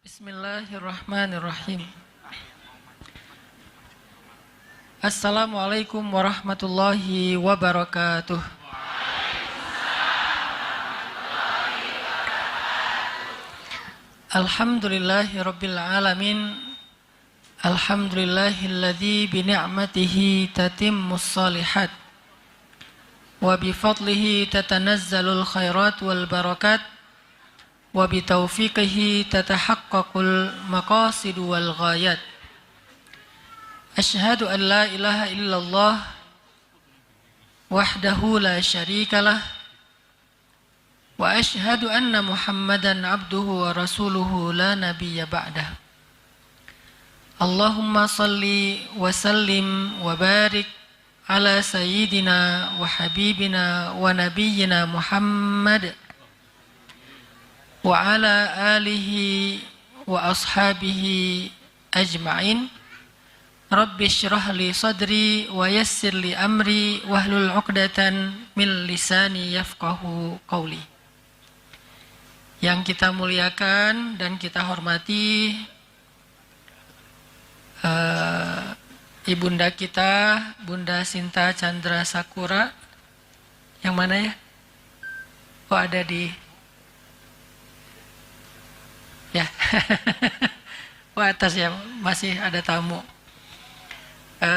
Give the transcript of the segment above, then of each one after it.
Bismillahirrahmanirrahim. Assalamualaikum warahmatullahi wabarakatuh. Alhamdulillahi rabbil alamin. Alhamdulillahilladzi bi ni'matihi tatimmus shalihat wa bi fadlihi tatanazzalul khairat wal barakat wa bi taufiqihi tatahaqqaqul maqasid wal ghayat. Asyhadu an la ilaha illallah wahdahu la syarikalah wa asyhadu anna Muhammadan abduhu wa rasuluhu la nabiyya ba'dah. Allahumma salli wa sallim wa barik ala sayyidina wa habibina wa nabiyyina Muhammad wa ala alihi wa ashabihi ajma'in. Rabbi syrah li sadri wa yassir li amri wahlul 'uqdatan min lisani yafqahu qawli. Yang kita muliakan dan kita hormati ibunda kita, Bunda Sinta Chandra Sakura. Yang mana ya? Oh, ada di ya. Oh, atas ya, masih ada tamu.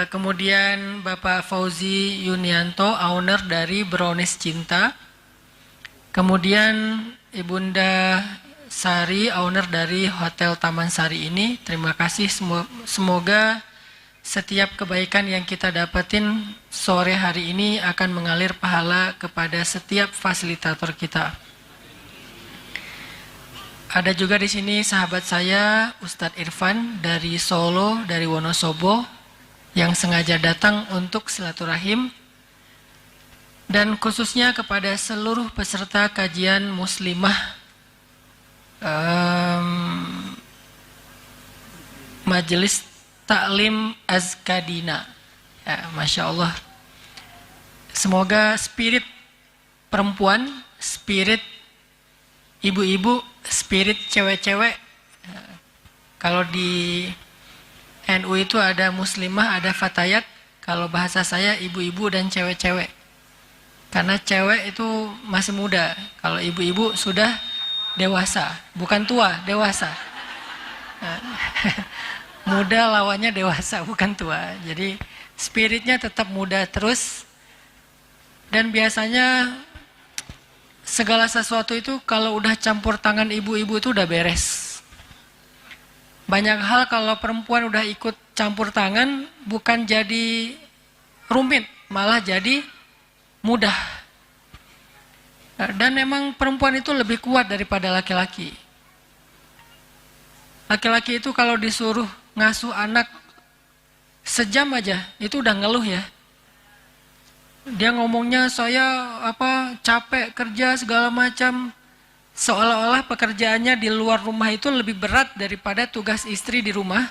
Kemudian Bapak Fauzi Yunianto, owner dari Brownies Cinta. Kemudian Ibunda Sari, owner dari Hotel Taman Sari ini. Terima kasih, semoga setiap kebaikan yang kita dapetin sore hari ini akan mengalir pahala kepada setiap fasilitator kita. Ada juga di sini sahabat saya Ustadz Irfan dari Solo, dari Wonosobo, yang sengaja datang untuk silaturahim, dan khususnya kepada seluruh peserta kajian muslimah Majelis Taklim Azkadina. Ya, Masya Allah. Semoga spirit perempuan, spirit ibu-ibu, spirit cewek-cewek. Kalau di NU itu ada muslimah, ada fatayat. Kalau bahasa saya ibu-ibu dan cewek-cewek. Karena cewek itu masih muda. Kalau ibu-ibu sudah dewasa, bukan tua, dewasa. Muda lawannya dewasa, bukan tua. Jadi spiritnya tetap muda terus. Dan biasanya segala sesuatu itu kalau udah campur tangan ibu-ibu itu udah beres. Banyak hal kalau perempuan udah ikut campur tangan bukan jadi rumit, malah jadi mudah. Dan memang perempuan itu lebih kuat daripada laki-laki. Laki-laki itu kalau disuruh ngasuh anak sejam aja, itu udah ngeluh ya. Dia ngomongnya saya capek kerja segala macam. Seolah-olah pekerjaannya di luar rumah itu lebih berat daripada tugas istri di rumah.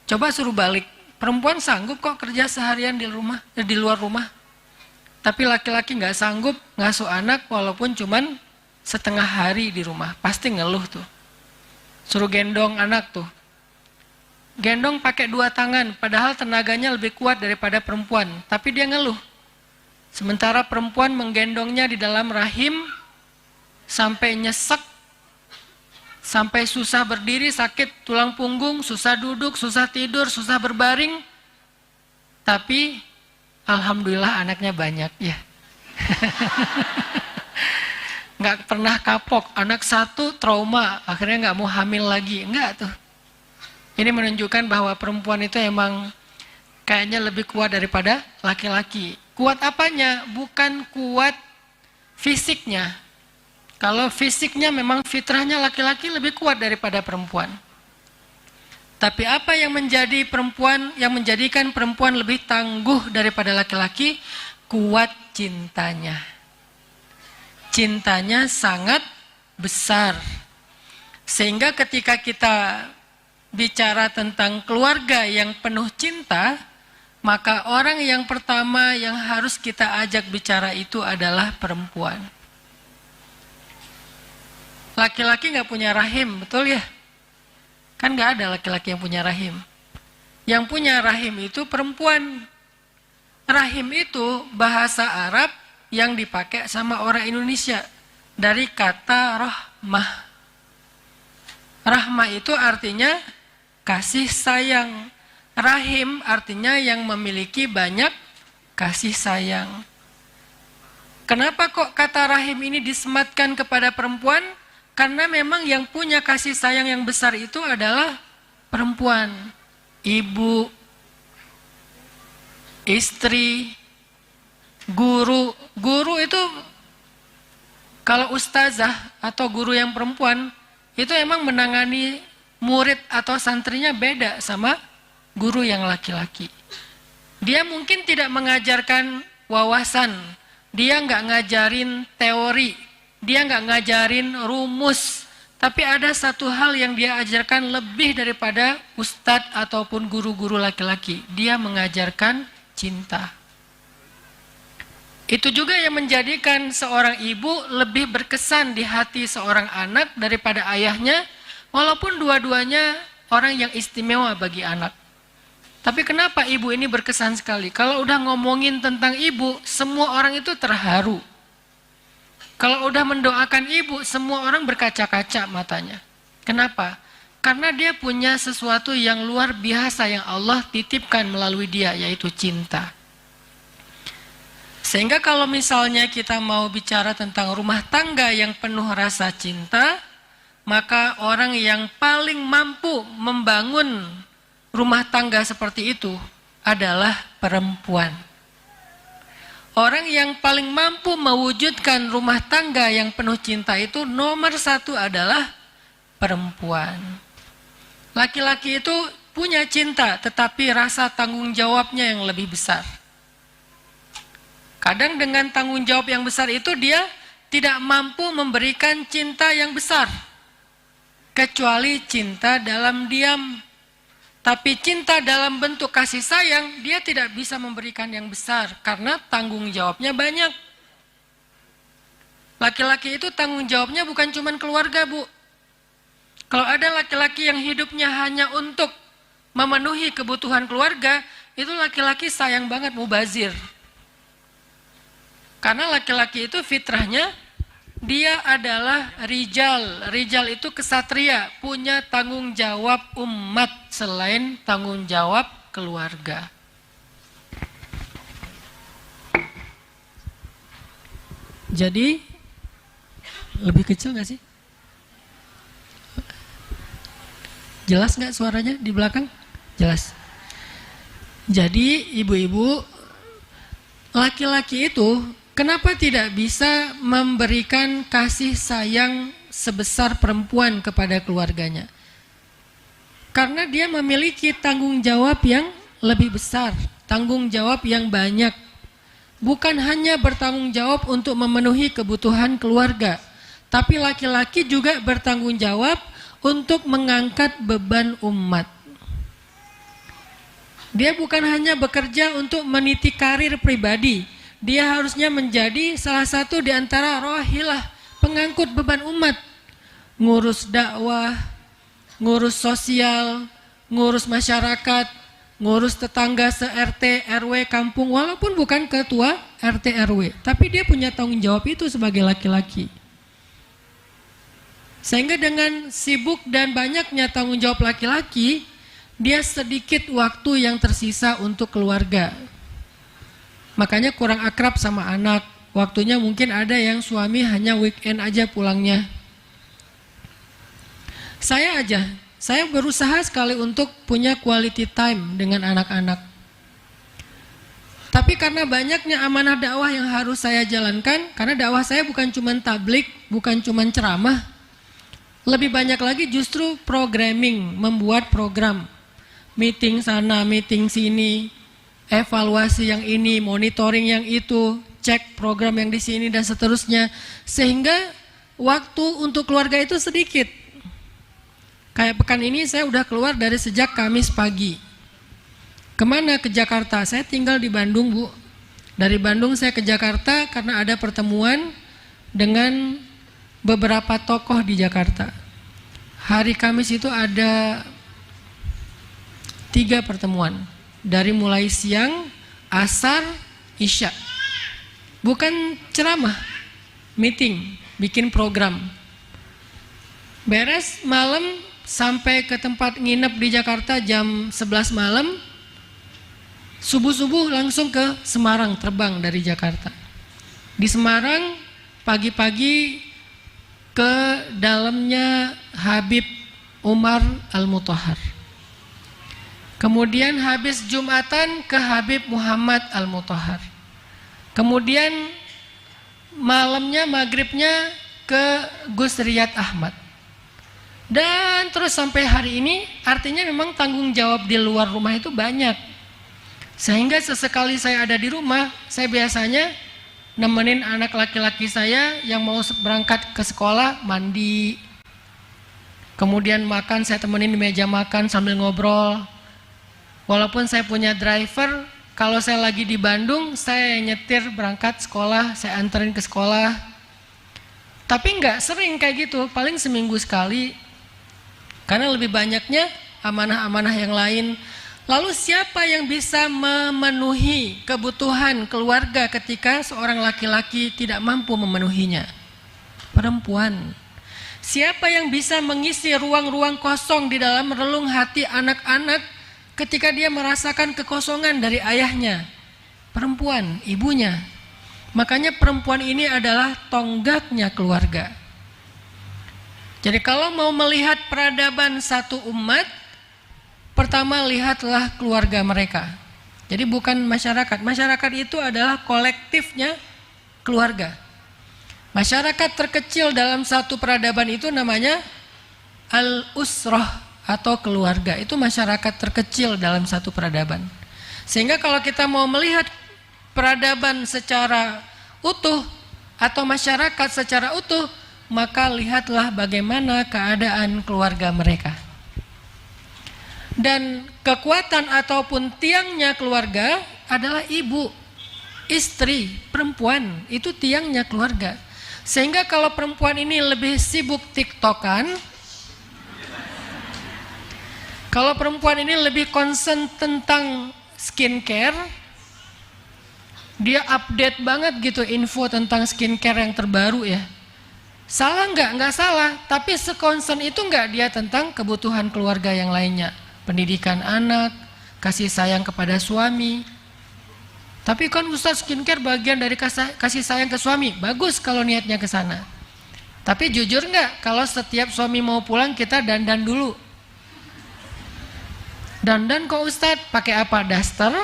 Coba suruh balik. Perempuan sanggup kok kerja seharian di luar rumah. Tapi laki-laki nggak sanggup ngasuh anak walaupun cuman setengah hari di rumah. Pasti ngeluh tuh. Suruh gendong anak tuh. Gendong pakai 2 tangan, padahal tenaganya lebih kuat daripada perempuan. Tapi dia ngeluh. Sementara perempuan menggendongnya di dalam rahim sampai nyesek, sampai susah berdiri, sakit tulang punggung, susah duduk, susah tidur, susah berbaring. Tapi alhamdulillah anaknya banyak ya. Nggak pernah kapok. Anak 1 trauma, akhirnya nggak mau hamil lagi. Enggak tuh. Ini menunjukkan bahwa perempuan itu emang kayaknya lebih kuat daripada laki-laki. Kuat apanya? Bukan kuat fisiknya. Kalau fisiknya memang fitrahnya laki-laki lebih kuat daripada perempuan. Tapi apa yang menjadikan perempuan lebih tangguh daripada laki-laki? Kuat cintanya. Cintanya sangat besar. Sehingga ketika kita bicara tentang keluarga yang penuh cinta, maka orang yang pertama yang harus kita ajak bicara itu adalah perempuan. Laki-laki nggak punya rahim, betul ya? Kan nggak ada laki-laki yang punya rahim. Yang punya rahim itu perempuan. Rahim itu bahasa Arab yang dipakai sama orang Indonesia. Dari kata rahmah. Rahmah itu artinya kasih sayang. Rahim artinya yang memiliki banyak kasih sayang. Kenapa kok kata rahim ini disematkan kepada perempuan? Karena memang yang punya kasih sayang yang besar itu adalah perempuan. Ibu, istri, guru. Guru itu kalau ustazah atau guru yang perempuan itu emang menangani murid atau santrinya beda sama guru yang laki-laki. Dia mungkin tidak mengajarkan wawasan, dia nggak ngajarin teori, dia nggak ngajarin rumus, tapi ada satu hal yang dia ajarkan lebih daripada ustadz ataupun guru-guru laki-laki. Dia mengajarkan cinta. Itu juga yang menjadikan seorang ibu lebih berkesan di hati seorang anak daripada ayahnya, walaupun dua-duanya orang yang istimewa bagi anak. Tapi kenapa ibu ini berkesan sekali? Kalau udah ngomongin tentang ibu, semua orang itu terharu. Kalau udah mendoakan ibu, semua orang berkaca-kaca matanya. Kenapa? Karena dia punya sesuatu yang luar biasa yang Allah titipkan melalui dia, yaitu cinta. Sehingga kalau misalnya kita mau bicara tentang rumah tangga yang penuh rasa cinta, maka orang yang paling mampu membangun rumah tangga seperti itu adalah perempuan. Orang yang paling mampu mewujudkan rumah tangga yang penuh cinta itu nomor satu adalah perempuan. Laki-laki itu punya cinta, tetapi rasa tanggung jawabnya yang lebih besar. Kadang dengan tanggung jawab yang besar itu dia tidak mampu memberikan cinta yang besar, kecuali cinta dalam diam. Tapi cinta dalam bentuk kasih sayang, dia tidak bisa memberikan yang besar karena tanggung jawabnya banyak. Laki-laki itu tanggung jawabnya bukan cuma keluarga, Bu. Kalau ada laki-laki yang hidupnya hanya untuk memenuhi kebutuhan keluarga, itu laki-laki sayang banget mubazir. Karena laki-laki itu fitrahnya dia adalah rijal. Rijal itu kesatria, punya tanggung jawab umat selain tanggung jawab keluarga. Jadi, lebih kecil nggak sih? Jelas nggak suaranya di belakang? Jelas. Jadi, ibu-ibu, laki-laki itu kenapa tidak bisa memberikan kasih sayang sebesar perempuan kepada keluarganya? Karena dia memiliki tanggung jawab yang lebih besar, tanggung jawab yang banyak. Bukan hanya bertanggung jawab untuk memenuhi kebutuhan keluarga, tapi laki-laki juga bertanggung jawab untuk mengangkat beban umat. Dia bukan hanya bekerja untuk meniti karir pribadi, dia harusnya menjadi salah satu di antara rohilah pengangkut beban umat. Ngurus dakwah, ngurus sosial, ngurus masyarakat, ngurus tetangga se-RT, RW, kampung, walaupun bukan ketua RT, RW. Tapi dia punya tanggung jawab itu sebagai laki-laki. Sehingga dengan sibuk dan banyaknya tanggung jawab laki-laki, dia sedikit waktu yang tersisa untuk keluarga. Makanya kurang akrab sama anak. Waktunya mungkin ada yang suami hanya weekend aja pulangnya. Saya berusaha sekali untuk punya quality time dengan anak-anak. Tapi karena banyaknya amanah dakwah yang harus saya jalankan, karena dakwah saya bukan cuma tablik, bukan cuma ceramah. Lebih banyak lagi justru programming, membuat program. Meeting sana, meeting sini, evaluasi yang ini, monitoring yang itu, cek program yang di sini dan seterusnya, sehingga waktu untuk keluarga itu sedikit. Kayak pekan ini saya udah keluar dari sejak Kamis pagi. Kemana? Ke Jakarta. Saya tinggal di Bandung, Bu. Dari Bandung saya ke Jakarta karena ada pertemuan dengan beberapa tokoh di Jakarta. Hari Kamis itu ada 3 pertemuan. Dari mulai siang, asar, isya. Bukan ceramah, meeting, bikin program. Beres malam sampai ke tempat nginep di Jakarta jam 11 malam. Subuh-subuh langsung ke Semarang, terbang dari Jakarta. Di Semarang pagi-pagi ke dalamnya Habib Umar Al-Mutahhar. Kemudian habis Jumatan ke Habib Muhammad Al-Mutahhar. Kemudian malamnya maghribnya ke Gus Riyad Ahmad. Dan terus sampai hari ini, artinya memang tanggung jawab di luar rumah itu banyak. Sehingga sesekali saya ada di rumah, saya biasanya nemenin anak laki-laki saya yang mau berangkat ke sekolah mandi. Kemudian makan, saya temenin di meja makan sambil ngobrol. Walaupun saya punya driver, kalau saya lagi di Bandung, saya nyetir berangkat sekolah, saya anterin ke sekolah. Tapi nggak sering kayak gitu, paling seminggu sekali. Karena lebih banyaknya amanah-amanah yang lain. Lalu siapa yang bisa memenuhi kebutuhan keluarga ketika seorang laki-laki tidak mampu memenuhinya? Perempuan. Siapa yang bisa mengisi ruang-ruang kosong di dalam relung hati anak-anak ketika dia merasakan kekosongan dari ayahnya? Perempuan, ibunya. Makanya perempuan ini adalah tonggaknya keluarga. Jadi kalau mau melihat peradaban satu umat, pertama lihatlah keluarga mereka. Jadi bukan masyarakat. Masyarakat itu adalah kolektifnya keluarga. Masyarakat terkecil dalam satu peradaban itu namanya al-usrah atau keluarga. Itu masyarakat terkecil dalam satu peradaban. Sehingga kalau kita mau melihat peradaban secara utuh atau masyarakat secara utuh, maka lihatlah bagaimana keadaan keluarga mereka. Dan kekuatan ataupun tiangnya keluarga adalah ibu, istri, perempuan. Itu tiangnya keluarga. Sehingga kalau perempuan ini lebih sibuk tiktokan, kalau perempuan ini lebih concern tentang skincare, dia update banget gitu info tentang skincare yang terbaru ya. Salah nggak? Nggak salah. Tapi sekonsen itu nggak dia tentang kebutuhan keluarga yang lainnya. Pendidikan anak, kasih sayang kepada suami. Tapi kan Ustaz, skincare bagian dari kasih sayang ke suami. Bagus kalau niatnya ke sana. Tapi jujur nggak, kalau setiap suami mau pulang kita dandan dulu. Dandan kok Ustaz? Pakai apa? Daster?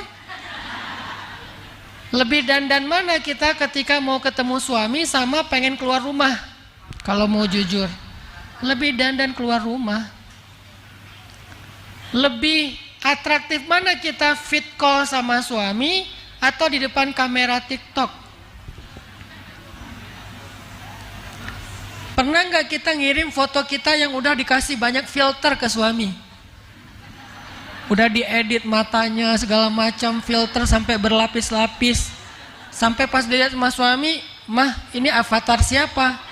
Lebih dandan mana kita ketika mau ketemu suami sama pengen keluar rumah? Kalau mau jujur, lebih dandan keluar rumah. Lebih atraktif mana kita fit call sama suami atau di depan kamera TikTok? Pernah nggak kita ngirim foto kita yang udah dikasih banyak filter ke suami? Udah diedit matanya segala macam, filter sampai berlapis-lapis. Sampai pas dilihat sama suami, mah ini avatar siapa?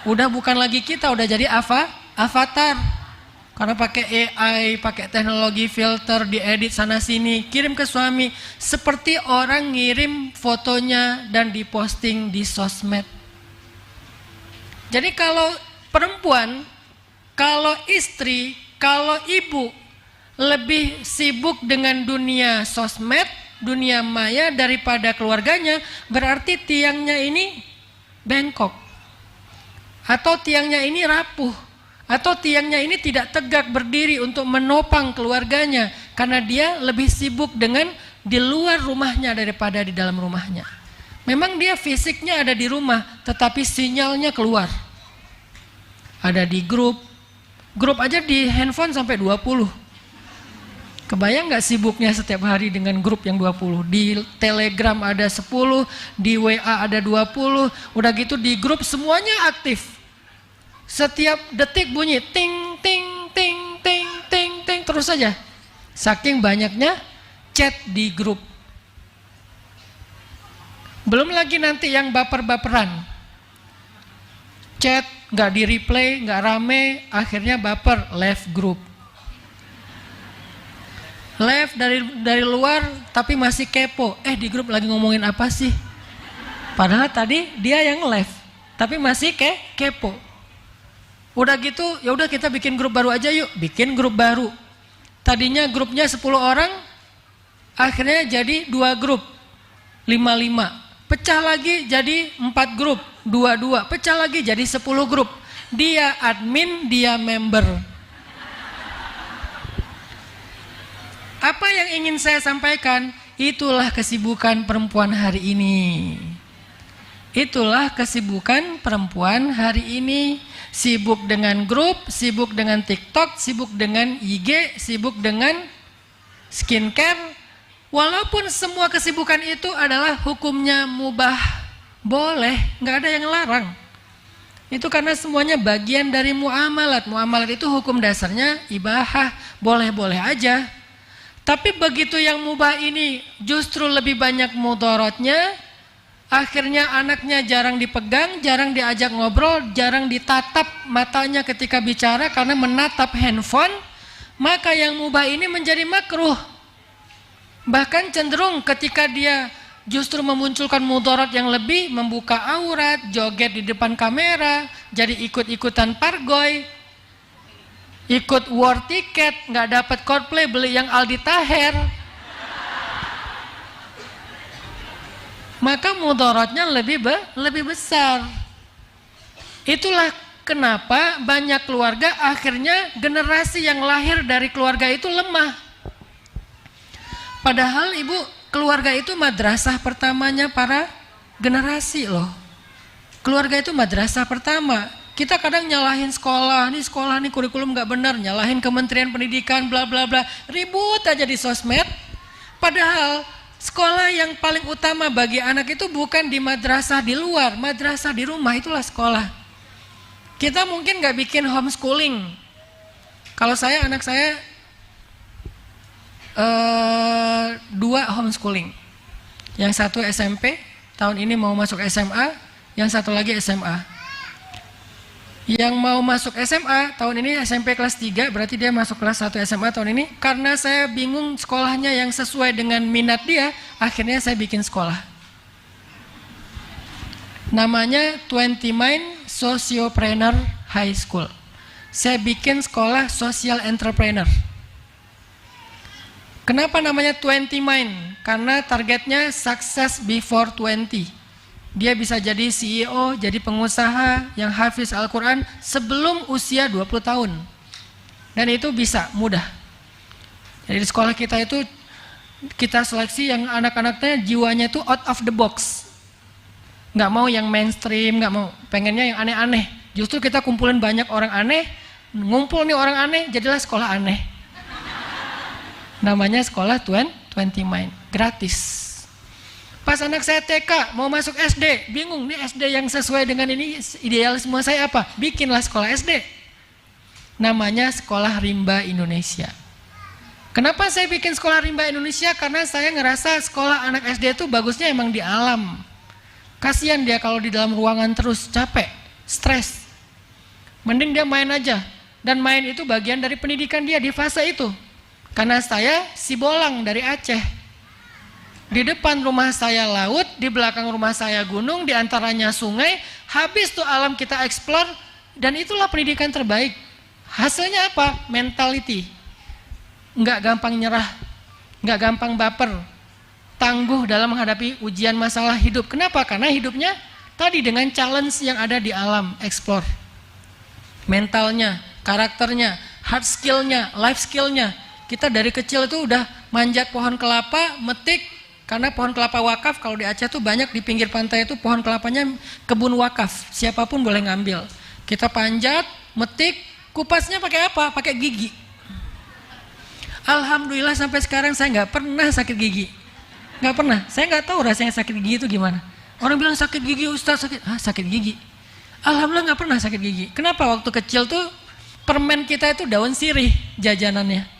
Udah bukan lagi kita, udah jadi avatar. Karena pakai AI, pakai teknologi filter, diedit sana sini, kirim ke suami. Seperti orang ngirim fotonya dan diposting di sosmed. Jadi kalau perempuan, kalau istri, kalau ibu lebih sibuk dengan dunia sosmed, dunia maya daripada keluarganya, berarti tiangnya ini bengkok. Atau tiangnya ini rapuh. Atau tiangnya ini tidak tegak berdiri untuk menopang keluarganya. Karena dia lebih sibuk dengan di luar rumahnya daripada di dalam rumahnya. Memang dia fisiknya ada di rumah, tetapi sinyalnya keluar. Ada di grup aja di handphone sampai 20. Kebayang gak sibuknya setiap hari dengan grup yang 20? Di Telegram ada 10, di WA ada 20, udah gitu di grup semuanya aktif. Setiap detik bunyi ting ting ting ting ting ting terus saja. Saking banyaknya chat di grup. Belum lagi nanti yang baper-baperan. Chat nggak di replay, nggak rame, akhirnya baper, left group. Live dari luar tapi masih kepo. Di grup lagi ngomongin apa sih? Padahal tadi dia yang live, tapi masih kepo. Udah gitu, ya udah kita bikin grup baru aja yuk. Bikin grup baru. Tadinya grupnya 10 orang, akhirnya jadi 2 grup, 5-5. Pecah lagi jadi 4 grup, 2-2. Pecah lagi jadi 10 grup. Dia admin, dia member. Apa yang ingin saya sampaikan? Itulah kesibukan perempuan hari ini. Itulah kesibukan perempuan hari ini. Sibuk dengan grup, sibuk dengan TikTok, sibuk dengan IG, sibuk dengan skincare. Walaupun semua kesibukan itu adalah hukumnya mubah, boleh, nggak ada yang larang. Itu karena semuanya bagian dari muamalat. Muamalat itu hukum dasarnya ibahah, boleh-boleh aja. Tapi begitu yang mubah ini justru lebih banyak mudaratnya, akhirnya anaknya jarang dipegang, jarang diajak ngobrol, jarang ditatap matanya ketika bicara karena menatap handphone, maka yang mubah ini menjadi makruh. Bahkan cenderung ketika dia justru memunculkan mudarat yang lebih, membuka aurat, joget di depan kamera, jadi ikut-ikutan pargoy, ikut war ticket, nggak dapat Coldplay, beli yang Aldi Taher. Maka mudaratnya lebih besar. Itulah kenapa banyak keluarga akhirnya generasi yang lahir dari keluarga itu lemah. Padahal ibu, keluarga itu madrasah pertamanya para generasi loh. Keluarga itu madrasah pertama. Kita kadang nyalahin sekolah nih kurikulum nggak benar, nyalahin Kementerian Pendidikan, bla bla bla, ribut aja di sosmed. Padahal sekolah yang paling utama bagi anak itu bukan di madrasah di luar, madrasah di rumah, itulah sekolah. Kita mungkin nggak bikin homeschooling. Kalau anak saya 2 homeschooling. Yang satu SMP, tahun ini mau masuk SMA, yang satu lagi SMA. Yang mau masuk SMA, tahun ini SMP kelas 3, berarti dia masuk kelas 1 SMA tahun ini. Karena saya bingung sekolahnya yang sesuai dengan minat dia, akhirnya saya bikin sekolah. Namanya 20 Mind Sociopreneur High School. Saya bikin sekolah social entrepreneur. Kenapa namanya 20 Mind? Karena targetnya success before 20. Dia bisa jadi CEO, jadi pengusaha yang hafiz Al-Quran sebelum usia 20 tahun. Dan itu bisa, mudah. Jadi di sekolah kita itu, kita seleksi yang anak-anaknya jiwanya itu out of the box. Nggak mau yang mainstream, nggak mau, pengennya yang aneh-aneh. Justru kita kumpulin banyak orang aneh, ngumpul nih orang aneh, jadilah sekolah aneh. Namanya sekolah 20 Mind, gratis. Pas anak saya TK mau masuk SD, bingung nih SD yang sesuai dengan ini idealisme saya apa? Bikinlah sekolah SD. Namanya Sekolah Rimba Indonesia. Kenapa saya bikin Sekolah Rimba Indonesia? Karena saya ngerasa sekolah anak SD itu bagusnya emang di alam. Kasihan dia kalau di dalam ruangan terus, capek, stres. Mending dia main aja. Dan main itu bagian dari pendidikan dia di fase itu. Karena saya si Bolang dari Aceh. Di depan rumah saya laut, di belakang rumah saya gunung, di antaranya sungai. Habis tuh alam kita explore, dan itulah pendidikan terbaik. Hasilnya apa? Mentality. Nggak gampang nyerah, nggak gampang baper, tangguh dalam menghadapi ujian masalah hidup. Kenapa? Karena hidupnya tadi dengan challenge yang ada di alam, explore. Mentalnya, karakternya, hard skillnya, life skillnya. Kita dari kecil itu udah manjat pohon kelapa, metik, karena pohon kelapa wakaf kalau di Aceh tuh banyak di pinggir pantai itu pohon kelapanya kebun wakaf, siapapun boleh ngambil. Kita panjat, metik, kupasnya pakai apa? Pakai gigi. Alhamdulillah sampai sekarang saya nggak pernah sakit gigi, nggak pernah. Saya nggak tahu rasanya sakit gigi itu gimana. Orang bilang sakit gigi Ustaz, sakit gigi. Alhamdulillah nggak pernah sakit gigi. Kenapa? Waktu kecil tuh permen kita itu daun sirih jajanannya.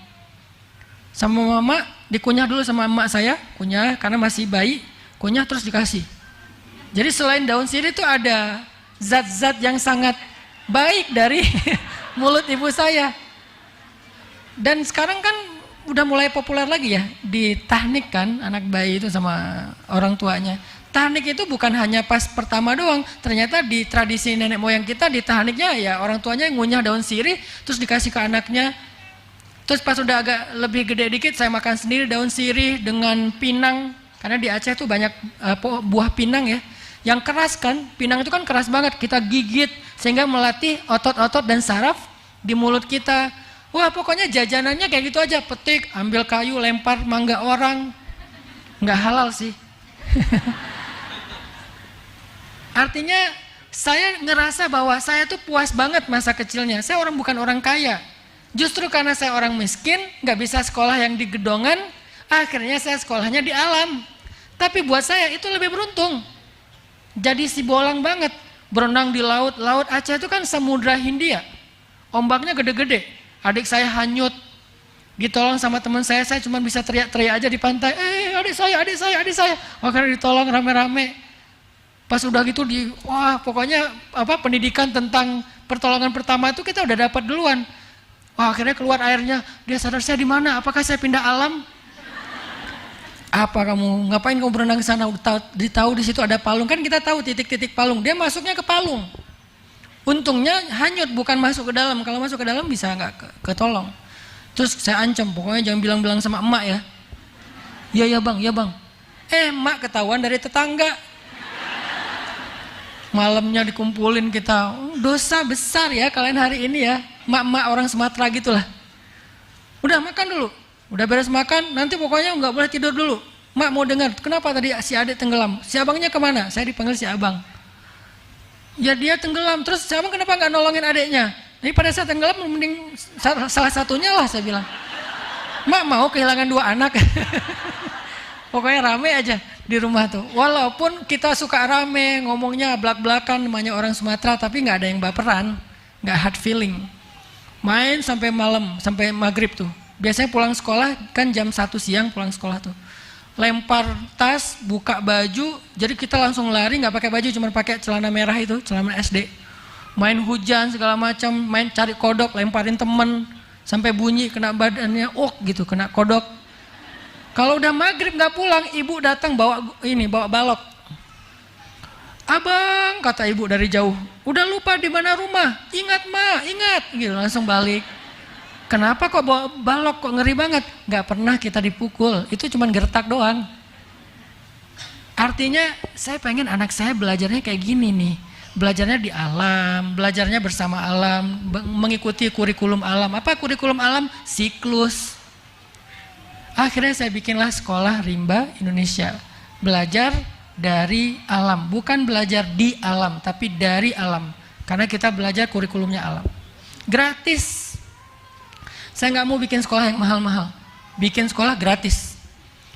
Sama mama dikunyah dulu sama emak saya, kunyah karena masih bayi, kunyah terus dikasih. Jadi selain daun sirih itu ada zat-zat yang sangat baik dari mulut ibu saya. Dan sekarang kan udah mulai populer lagi ya di tahnik kan, anak bayi itu sama orang tuanya. Tahnik itu bukan hanya pas pertama doang, ternyata di tradisi nenek moyang kita di tahniknya ya orang tuanya yang ngunyah daun sirih terus dikasih ke anaknya. Terus pas udah agak lebih gede dikit saya makan sendiri daun sirih dengan pinang, karena di Aceh tuh banyak buah pinang ya, yang keras kan, pinang itu kan keras banget, kita gigit sehingga melatih otot-otot dan saraf di mulut kita. Wah pokoknya jajanannya kayak gitu aja, petik, ambil kayu, lempar mangga orang, nggak halal sih. Artinya saya ngerasa bahwa saya tuh puas banget masa kecilnya, saya bukan orang kaya. Justru karena saya orang miskin, nggak bisa sekolah yang di gedongan, akhirnya saya sekolahnya di alam. Tapi buat saya itu lebih beruntung. Jadi si bolang banget, berenang di laut. Laut Aceh itu kan samudra Hindia, ombaknya gede-gede. Adik saya hanyut, ditolong sama teman saya cuma bisa teriak-teriak aja di pantai. Adik saya. Akhirnya ditolong rame-rame. Pas udah gitu wah pokoknya pendidikan tentang pertolongan pertama itu kita udah dapat duluan. Wah, akhirnya keluar airnya, dia sadar saya di mana? Apakah saya pindah alam? Apa kamu? Ngapain kamu berenang ke sana? Tahu di situ ada palung, kan kita tahu titik-titik palung. Dia masuknya ke palung. Untungnya hanyut, bukan masuk ke dalam. Kalau masuk ke dalam bisa nggak ketolong. Terus saya ancam, pokoknya jangan bilang-bilang sama emak ya. Ya bang. Emak ketahuan dari tetangga. Malamnya dikumpulin kita, dosa besar ya kalian hari ini ya. Mak-mak orang Sumatera gitulah. Udah makan dulu, udah beres makan, nanti pokoknya nggak boleh tidur dulu. Mak mau dengar, kenapa tadi si adik tenggelam? Si abangnya kemana? Saya dipanggil si abang. Ya dia tenggelam, terus si abang kenapa nggak nolongin adiknya? Jadi pada saat tenggelam, mending salah satunya lah saya bilang. Mak mau kehilangan 2 anak. Pokoknya rame aja di rumah tuh. Walaupun kita suka rame, ngomongnya belak-belakan, namanya orang Sumatera, tapi nggak ada yang baperan, nggak hard feeling. Main sampai malam, sampai maghrib tuh. Biasanya pulang sekolah kan jam 1 siang pulang sekolah tuh. Lempar tas, buka baju, jadi kita langsung lari, nggak pakai baju, cuma pakai celana merah itu, celana SD. Main hujan segala macam, main cari kodok, lemparin temen, sampai bunyi kena badannya, gitu, kena kodok. Kalau udah maghrib nggak pulang, ibu datang bawa balok. Abang, kata ibu dari jauh, udah lupa di mana rumah? Ingat mak, ingat, gitu langsung balik. Kenapa kok bawa balok, kok ngeri banget? Nggak pernah kita dipukul, itu cuma gertak doang. Artinya saya pengen anak saya belajarnya kayak gini nih, belajarnya di alam, belajarnya bersama alam, mengikuti kurikulum alam. Apa kurikulum alam? Siklus. Akhirnya saya bikinlah sekolah rimba Indonesia, belajar dari alam, bukan belajar di alam, tapi dari alam. Karena kita belajar kurikulumnya alam. Gratis. Saya nggak mau bikin sekolah yang mahal-mahal. Bikin sekolah gratis.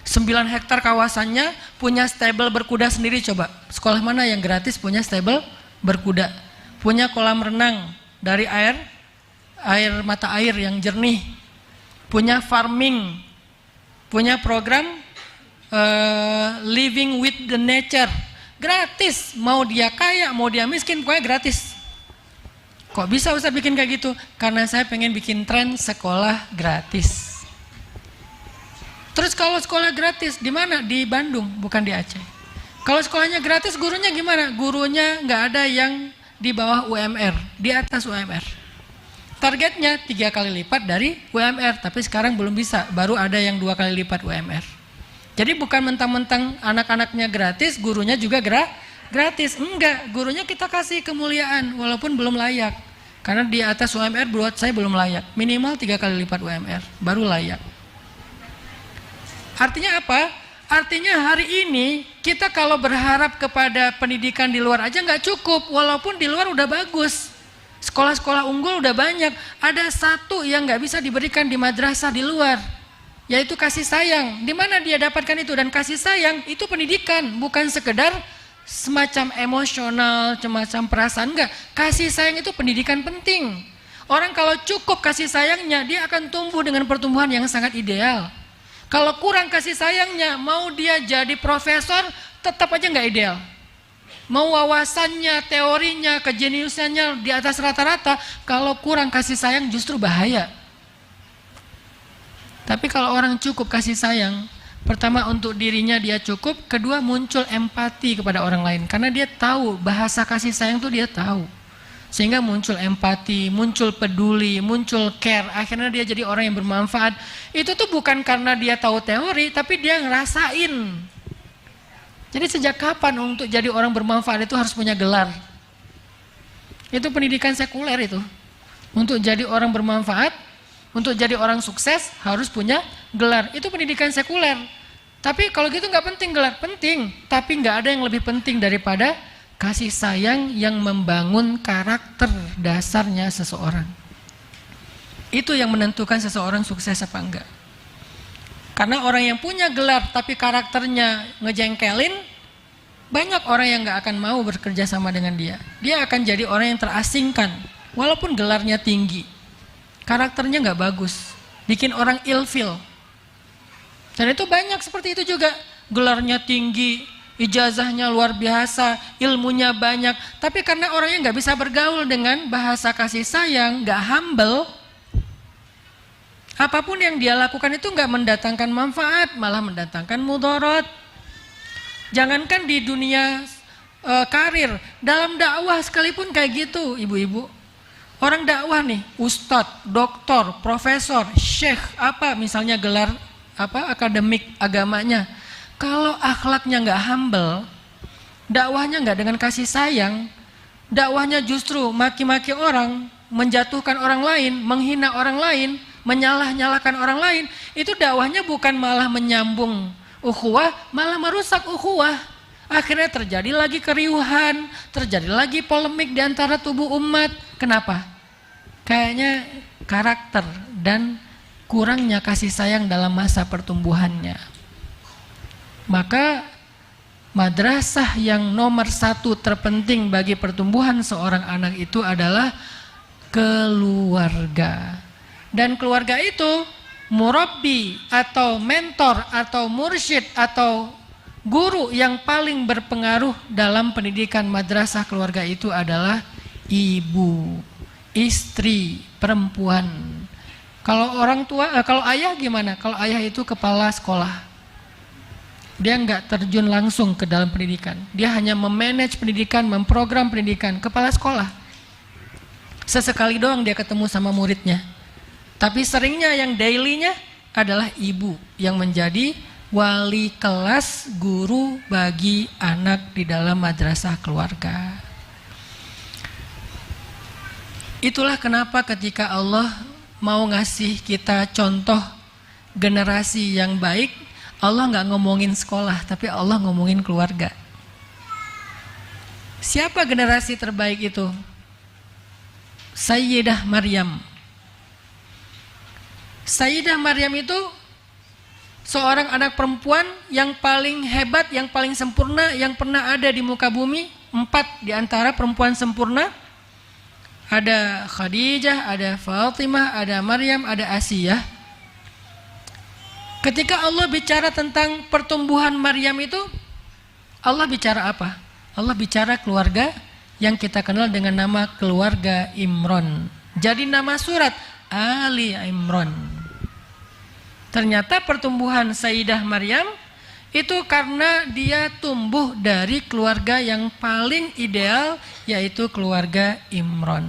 9 hektar kawasannya punya stable berkuda sendiri coba. Sekolah mana yang gratis punya stable berkuda? Punya kolam renang dari air mata air yang jernih. Punya farming. Punya program living with the nature, gratis. Mau dia kaya, mau dia miskin, pokoknya gratis. Kok bisa Ustaz bikin kayak gitu? Karena saya pengen bikin tren sekolah gratis. Terus kalau sekolah gratis di mana? Di Bandung, bukan di Aceh. Kalau sekolahnya gratis, gurunya gimana? Gurunya nggak ada yang di bawah UMR, di atas UMR. Targetnya 3 kali lipat dari UMR, tapi sekarang belum bisa, baru ada yang 2 kali lipat UMR. Jadi bukan mentang-mentang anak-anaknya gratis, gurunya juga gratis. Enggak, gurunya kita kasih kemuliaan walaupun belum layak. Karena di atas UMR buat saya belum layak, minimal 3 kali lipat UMR, baru layak. Artinya apa? Artinya hari ini kita kalau berharap kepada pendidikan di luar aja nggak cukup, walaupun di luar udah bagus. Sekolah-sekolah unggul udah banyak. Ada satu yang nggak bisa diberikan di madrasah di luar, yaitu kasih sayang. Di mana dia dapatkan itu? Dan kasih sayang itu pendidikan, bukan sekedar semacam emosional, semacam perasaan. Enggak. Kasih sayang itu pendidikan penting. Orang kalau cukup kasih sayangnya, dia akan tumbuh dengan pertumbuhan yang sangat ideal. Kalau kurang kasih sayangnya, mau dia jadi profesor, tetap aja nggak ideal. Mau wawasannya, teorinya, kejeniusannya di atas rata-rata, kalau kurang kasih sayang justru bahaya. Tapi kalau orang cukup kasih sayang, pertama untuk dirinya dia cukup, kedua muncul empati kepada orang lain. Karena dia tahu bahasa kasih sayang itu dia tahu. Sehingga muncul empati, muncul peduli, muncul care. Akhirnya dia jadi orang yang bermanfaat. Itu tuh bukan karena dia tahu teori, tapi dia ngerasain. Jadi sejak kapan untuk jadi orang bermanfaat itu harus punya gelar? Itu pendidikan sekuler itu. Untuk jadi orang bermanfaat, untuk jadi orang sukses harus punya gelar. Itu pendidikan sekuler. Tapi kalau gitu nggak penting gelar, penting. Tapi nggak ada yang lebih penting daripada kasih sayang yang membangun karakter dasarnya seseorang. Itu yang menentukan seseorang sukses apa enggak. Karena orang yang punya gelar tapi karakternya ngejengkelin, banyak orang yang nggak akan mau bekerja sama dengan dia. Dia akan jadi orang yang terasingkan, walaupun gelarnya tinggi. Karakternya nggak bagus, bikin orang ilfil. Dan itu banyak seperti itu juga. Gelarnya tinggi, ijazahnya luar biasa, ilmunya banyak. Tapi karena orangnya nggak bisa bergaul dengan bahasa kasih sayang, nggak humble, apapun yang dia lakukan itu nggak mendatangkan manfaat, malah mendatangkan mudarat. Jangankan di dunia karir, dalam dakwah sekalipun kayak gitu, ibu-ibu. Orang dakwah nih, ustadz, doktor, profesor, syekh, apa misalnya gelar apa akademik agamanya. Kalau akhlaknya nggak humble, dakwahnya nggak dengan kasih sayang, dakwahnya justru maki-maki orang, menjatuhkan orang lain, menghina orang lain, menyalah-nyalahkan orang lain, itu dakwahnya bukan malah menyambung ukhuwah, malah merusak ukhuwah. Akhirnya terjadi lagi keriuhan, terjadi lagi polemik di antara tubuh umat. Kenapa? Kayaknya karakter dan kurangnya kasih sayang dalam masa pertumbuhannya. Maka madrasah yang nomor satu terpenting bagi pertumbuhan seorang anak itu adalah keluarga. Dan keluarga itu murabbi atau mentor atau mursyid atau guru yang paling berpengaruh dalam pendidikan madrasah keluarga itu adalah ibu, istri, perempuan. Kalau orang tua, kalau ayah gimana? Kalau ayah itu kepala sekolah, dia nggak terjun langsung ke dalam pendidikan. Dia hanya memanage pendidikan, memprogram pendidikan, kepala sekolah. Sesekali doang dia ketemu sama muridnya. Tapi seringnya yang dailynya adalah ibu yang menjadi wali kelas guru bagi anak di dalam madrasah keluarga. Itulah kenapa ketika Allah mau ngasih kita contoh generasi yang baik, Allah nggak ngomongin sekolah, tapi Allah ngomongin keluarga. Siapa generasi terbaik itu? Sayyidah Maryam. Sayyidah Maryam itu seorang anak perempuan yang paling hebat, yang paling sempurna, yang pernah ada di muka bumi. 4 di antara perempuan sempurna. Ada Khadijah, ada Fatimah, ada Maryam, ada Asiyah. Ketika Allah bicara tentang pertumbuhan Maryam itu, Allah bicara apa? Allah bicara keluarga yang kita kenal dengan nama keluarga Imran. Jadi nama surat Ali Imran. Ternyata pertumbuhan Sayyidah Maryam itu karena dia tumbuh dari keluarga yang paling ideal, yaitu keluarga Imran.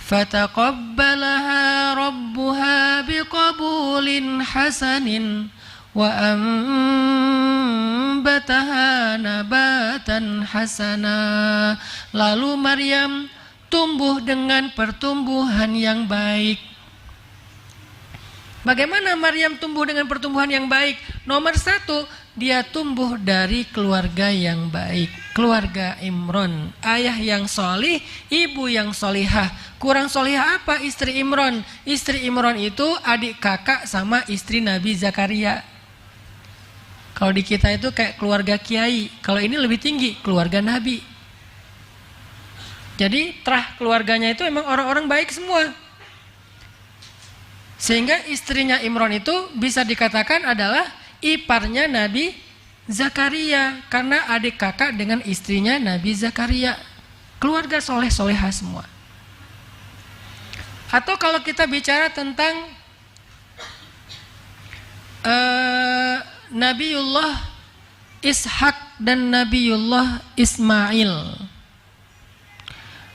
Fataqabbalaha rabbuha biqabulin hasanin wa ambataha nabatan hasana. Lalu Maryam tumbuh dengan pertumbuhan yang baik. Bagaimana Maryam tumbuh dengan pertumbuhan yang baik? Nomor 1, dia tumbuh dari keluarga yang baik. Keluarga Imran, ayah yang solih, ibu yang solihah. Kurang solihah apa istri Imran? Istri Imran itu adik kakak sama istri Nabi Zakaria. Kalau di kita itu kayak keluarga kiai. Kalau ini lebih tinggi, keluarga Nabi. Jadi terah keluarganya itu memang orang-orang baik semua. Sehingga istrinya Imran itu bisa dikatakan adalah iparnya Nabi Zakaria, karena adik kakak dengan istrinya Nabi Zakaria. Keluarga soleh-solehah semua. Atau kalau kita bicara tentang Nabiullah Ishak dan Nabiullah Ismail.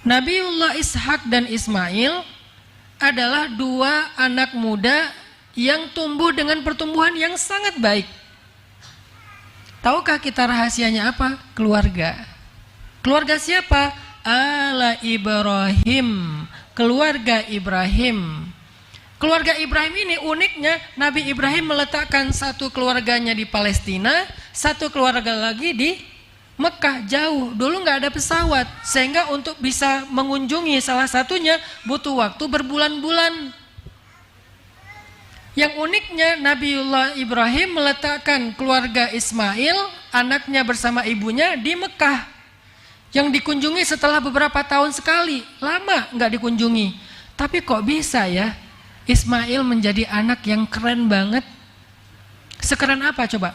Nabiullah Ishak dan Ismail adalah dua anak muda yang tumbuh dengan pertumbuhan yang sangat baik. Tahukah kita rahasianya apa? Keluarga. Keluarga siapa? Ala Ibrahim. Keluarga Ibrahim. Keluarga Ibrahim ini uniknya, Nabi Ibrahim meletakkan satu keluarganya di Palestina, satu keluarga lagi di Mekah, jauh. Dulu nggak ada pesawat, sehingga untuk bisa mengunjungi salah satunya butuh waktu berbulan-bulan. Yang uniknya, Nabiullah Ibrahim meletakkan keluarga Ismail, anaknya bersama ibunya di Mekah, yang dikunjungi setelah beberapa tahun sekali. Lama nggak dikunjungi. Tapi kok bisa ya Ismail menjadi anak yang keren banget? Sekeren apa coba?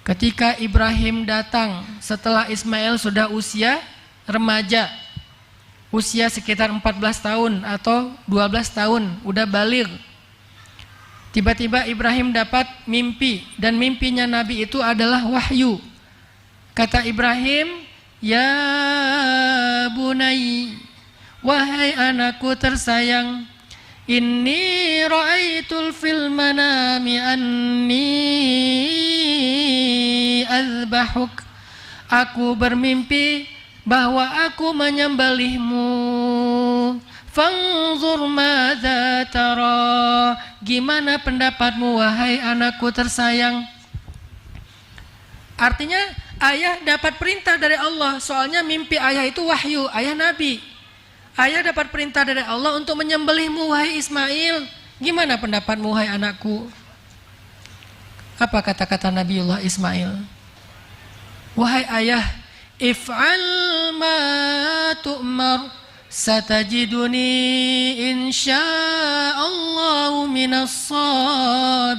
Ketika Ibrahim datang setelah Ismail sudah usia remaja, usia sekitar 14 tahun atau 12 tahun, udah baligh. Tiba-tiba Ibrahim dapat mimpi, dan mimpinya Nabi itu adalah wahyu. Kata Ibrahim, "Ya bunai, wahai anakku tersayang, inni ra'aitul fil manami anni azbahuk." Aku bermimpi bahwa aku menyembelihmu. Fanzur madza tara. Gimana pendapatmu wahai anakku tersayang? Artinya ayah dapat perintah dari Allah. Soalnya mimpi ayah itu wahyu, ayah nabi. Ayah dapat perintah dari Allah untuk menyembelihmu wahai Ismail. Gimana pendapatmu wahai anakku? Apa kata-kata Nabiullah Ismail? Wahai ayah, if'al ma tu'mar, satajiduni insya'allahu minas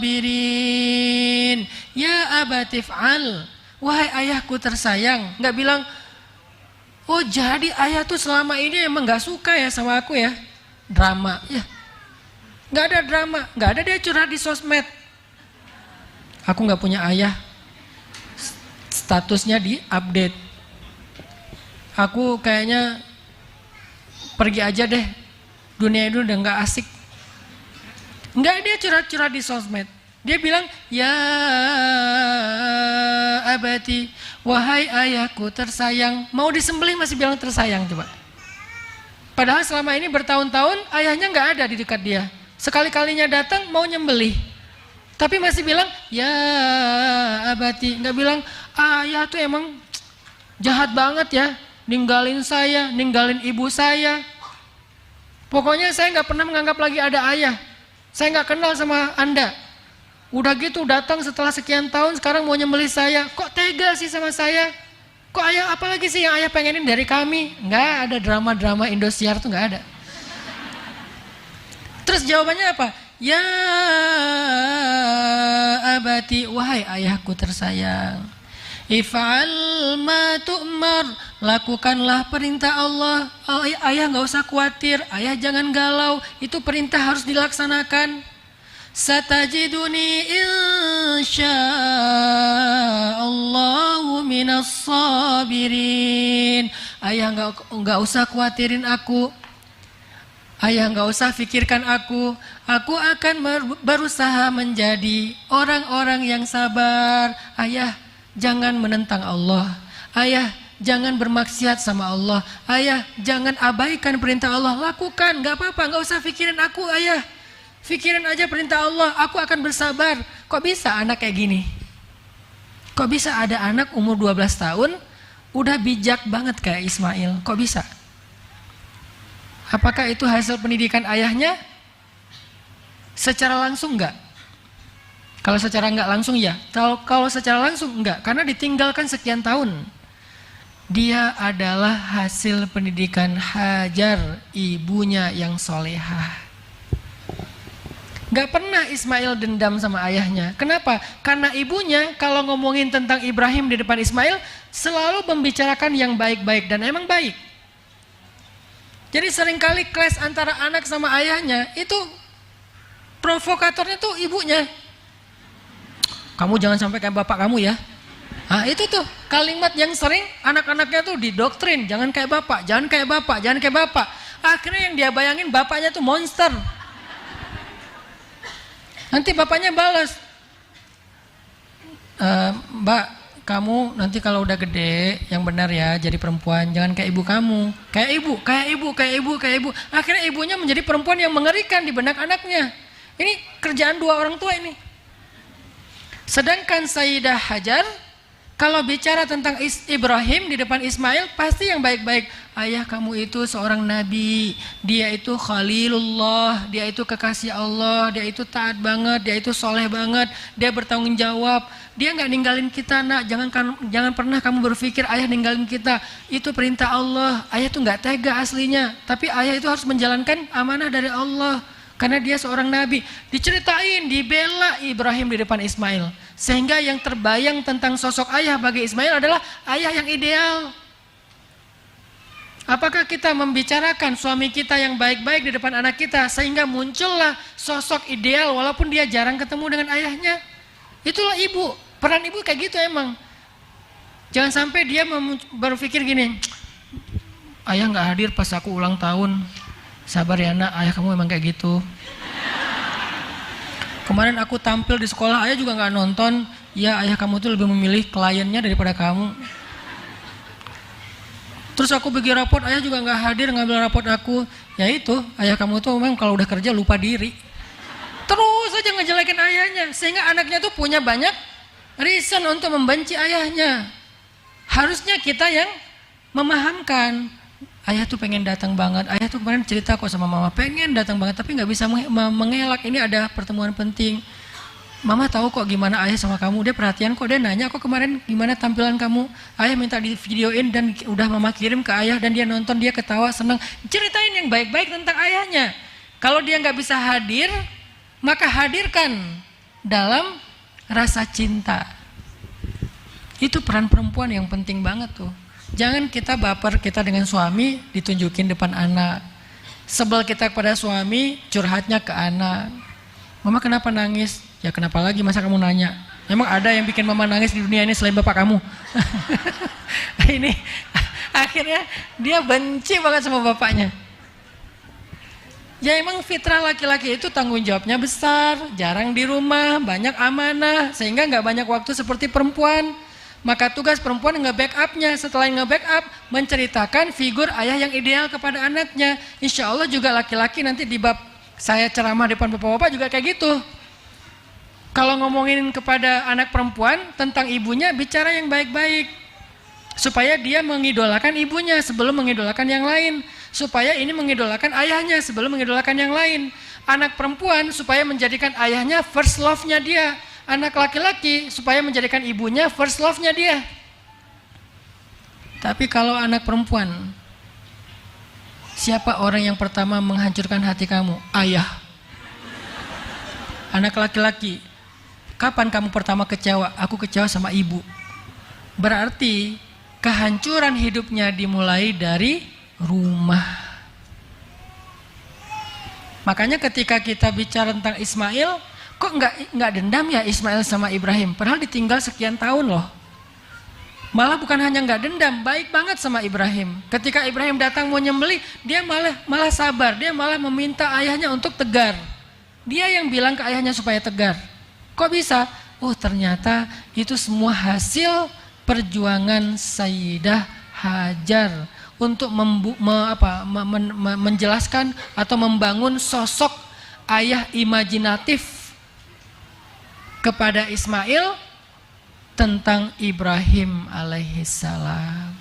sabirin. Ya abati if'al. Wahai ayahku tersayang. Nggak bilang, oh jadi ayah tuh selama ini emang nggak suka ya sama aku ya. Drama ya. Nggak ada drama. Nggak ada dia curhat di sosmed. Aku nggak punya ayah. Statusnya di update. Aku kayaknya pergi aja deh, dunia itu udah gak asik. Enggak, dia curhat-curhat di sosmed. Dia bilang, ya abati, wahai ayahku tersayang. Mau disembelih masih bilang tersayang, coba. Padahal selama ini bertahun-tahun ayahnya gak ada di dekat dia. Sekali-kalinya datang mau nyembelih, tapi masih bilang, ya abati. Gak bilang, ayah tuh emang jahat banget ya, ninggalin saya, ninggalin ibu saya. Pokoknya saya nggak pernah menganggap lagi ada ayah. Saya nggak kenal sama Anda. Udah gitu datang setelah sekian tahun, sekarang mau nyembelih saya. Kok tega sih sama saya? Kok ayah, apalagi sih yang ayah pengenin dari kami? Nggak ada drama-drama Indosiar tuh nggak ada. Terus jawabannya apa? Ya abati, wahai ayahku tersayang. If'al ma tu'mar, lakukanlah perintah Allah. Ayah nggak usah khawatir, ayah jangan galau, itu perintah harus dilaksanakan. Satajiduni insya'allahu minas sabirin. Ayah nggak usah khawatirin aku. Ayah nggak usah pikirkan aku. Aku akan berusaha menjadi orang-orang yang sabar. Ayah jangan menentang Allah. Ayah jangan bermaksiat sama Allah. Ayah jangan abaikan perintah Allah. Lakukan, gak apa-apa, gak usah pikirin aku ayah. Pikirin aja perintah Allah, aku akan bersabar. Kok bisa anak kayak gini? Kok bisa ada anak umur 12 tahun udah bijak banget kayak Ismail? Kok bisa? Apakah itu hasil pendidikan ayahnya? Secara langsung enggak? Kalau secara enggak langsung ya, kalau secara langsung enggak, karena ditinggalkan sekian tahun. Dia adalah hasil pendidikan Hajar, ibunya yang solehah. Gak pernah Ismail dendam sama ayahnya. Kenapa? Karena ibunya kalau ngomongin tentang Ibrahim di depan Ismail selalu membicarakan yang baik-baik, dan emang baik. Jadi seringkali clash antara anak sama ayahnya itu provokatornya tuh ibunya. Kamu jangan sampai kayak bapak kamu ya. Nah itu tuh kalimat yang sering anak-anaknya tuh didoktrin, jangan kayak bapak, jangan kayak bapak, jangan kayak bapak. Akhirnya yang dia bayangin bapaknya tuh monster. Nanti bapaknya balas, Mbak, kamu nanti kalau udah gede yang benar ya jadi perempuan, jangan kayak ibu kamu. Kayak ibu, kayak ibu, kayak ibu, kayak ibu. Akhirnya ibunya menjadi perempuan yang mengerikan di benak anaknya. Ini kerjaan dua orang tua ini. Sedangkan Sayyidah Hajar kalau bicara tentang Ibrahim di depan Ismail pasti yang baik-baik. Ayah kamu itu seorang nabi, dia itu Khalilullah, dia itu kekasih Allah, dia itu taat banget, dia itu soleh banget, dia bertanggung jawab, dia nggak ninggalin kita nak, jangan pernah kamu berpikir ayah ninggalin kita, itu perintah Allah, ayah tuh nggak tega aslinya, tapi ayah itu harus menjalankan amanah dari Allah. Karena dia seorang nabi, diceritain, dibela Ibrahim di depan Ismail. Sehingga yang terbayang tentang sosok ayah bagi Ismail adalah ayah yang ideal. Apakah kita membicarakan suami kita yang baik-baik di depan anak kita sehingga muncullah sosok ideal walaupun dia jarang ketemu dengan ayahnya? Itulah ibu, peran ibu kayak gitu emang. Jangan sampai dia berpikir gini, ayah nggak hadir pas aku ulang tahun. Sabar ya nak, ayah kamu emang kayak gitu. Kemarin aku tampil di sekolah, ayah juga nggak nonton. Ya ayah kamu tuh lebih memilih kliennya daripada kamu. Terus aku bikin raport, ayah juga nggak hadir ngambil raport aku. Ya itu, ayah kamu tuh memang kalau udah kerja lupa diri. Terus aja ngejelekin ayahnya, sehingga anaknya tuh punya banyak reason untuk membenci ayahnya. Harusnya kita yang memahamkan. Ayah tuh pengen datang banget, ayah tuh kemarin cerita kok sama mama pengen datang banget tapi nggak bisa mengelak, ini ada pertemuan penting. Mama tahu kok gimana ayah sama kamu, dia perhatian kok, dia nanya kok kemarin gimana tampilan kamu. Ayah minta di videoin dan udah mama kirim ke ayah dan dia nonton, dia ketawa senang. Ceritain yang baik-baik tentang ayahnya. Kalau dia nggak bisa hadir, maka hadirkan dalam rasa cinta. Itu peran perempuan yang penting banget tuh. Jangan kita baper kita dengan suami ditunjukin depan anak. Sebel kita kepada suami curhatnya ke anak. Mama kenapa nangis? Ya kenapa lagi, masa kamu nanya? Memang ada yang bikin mama nangis di dunia ini selain bapak kamu? Ini akhirnya dia benci banget sama bapaknya. Ya emang fitrah laki-laki itu tanggung jawabnya besar, jarang di rumah, banyak amanah, sehingga nggak banyak waktu seperti perempuan. Maka tugas perempuan nge-backupnya, setelah nge-backup menceritakan figur ayah yang ideal kepada anaknya. Insya Allah juga laki-laki nanti di bab saya ceramah depan bapak-bapak juga kayak gitu. Kalau ngomongin kepada anak perempuan tentang ibunya, bicara yang baik-baik. Supaya dia mengidolakan ibunya sebelum mengidolakan yang lain. Supaya ini mengidolakan ayahnya sebelum mengidolakan yang lain. Anak perempuan supaya menjadikan ayahnya first love-nya dia. Anak laki-laki supaya menjadikan ibunya first love-nya dia. Tapi kalau anak perempuan, siapa orang yang pertama menghancurkan hati kamu? Ayah. Anak laki-laki, kapan kamu pertama kecewa? Aku kecewa sama ibu. Berarti kehancuran hidupnya dimulai dari rumah. Makanya ketika kita bicara tentang Ismail, kok nggak dendam ya Ismail sama Ibrahim? Padahal ditinggal sekian tahun loh. Malah bukan hanya nggak dendam, baik banget sama Ibrahim. Ketika Ibrahim datang mau nyembelih, dia malah sabar. Dia malah meminta ayahnya untuk tegar. Dia yang bilang ke ayahnya supaya tegar. Kok bisa? Oh ternyata itu semua hasil perjuangan Sayyidah Hajar untuk menjelaskan atau membangun sosok ayah imajinatif kepada Ismail tentang Ibrahim alaihissalam.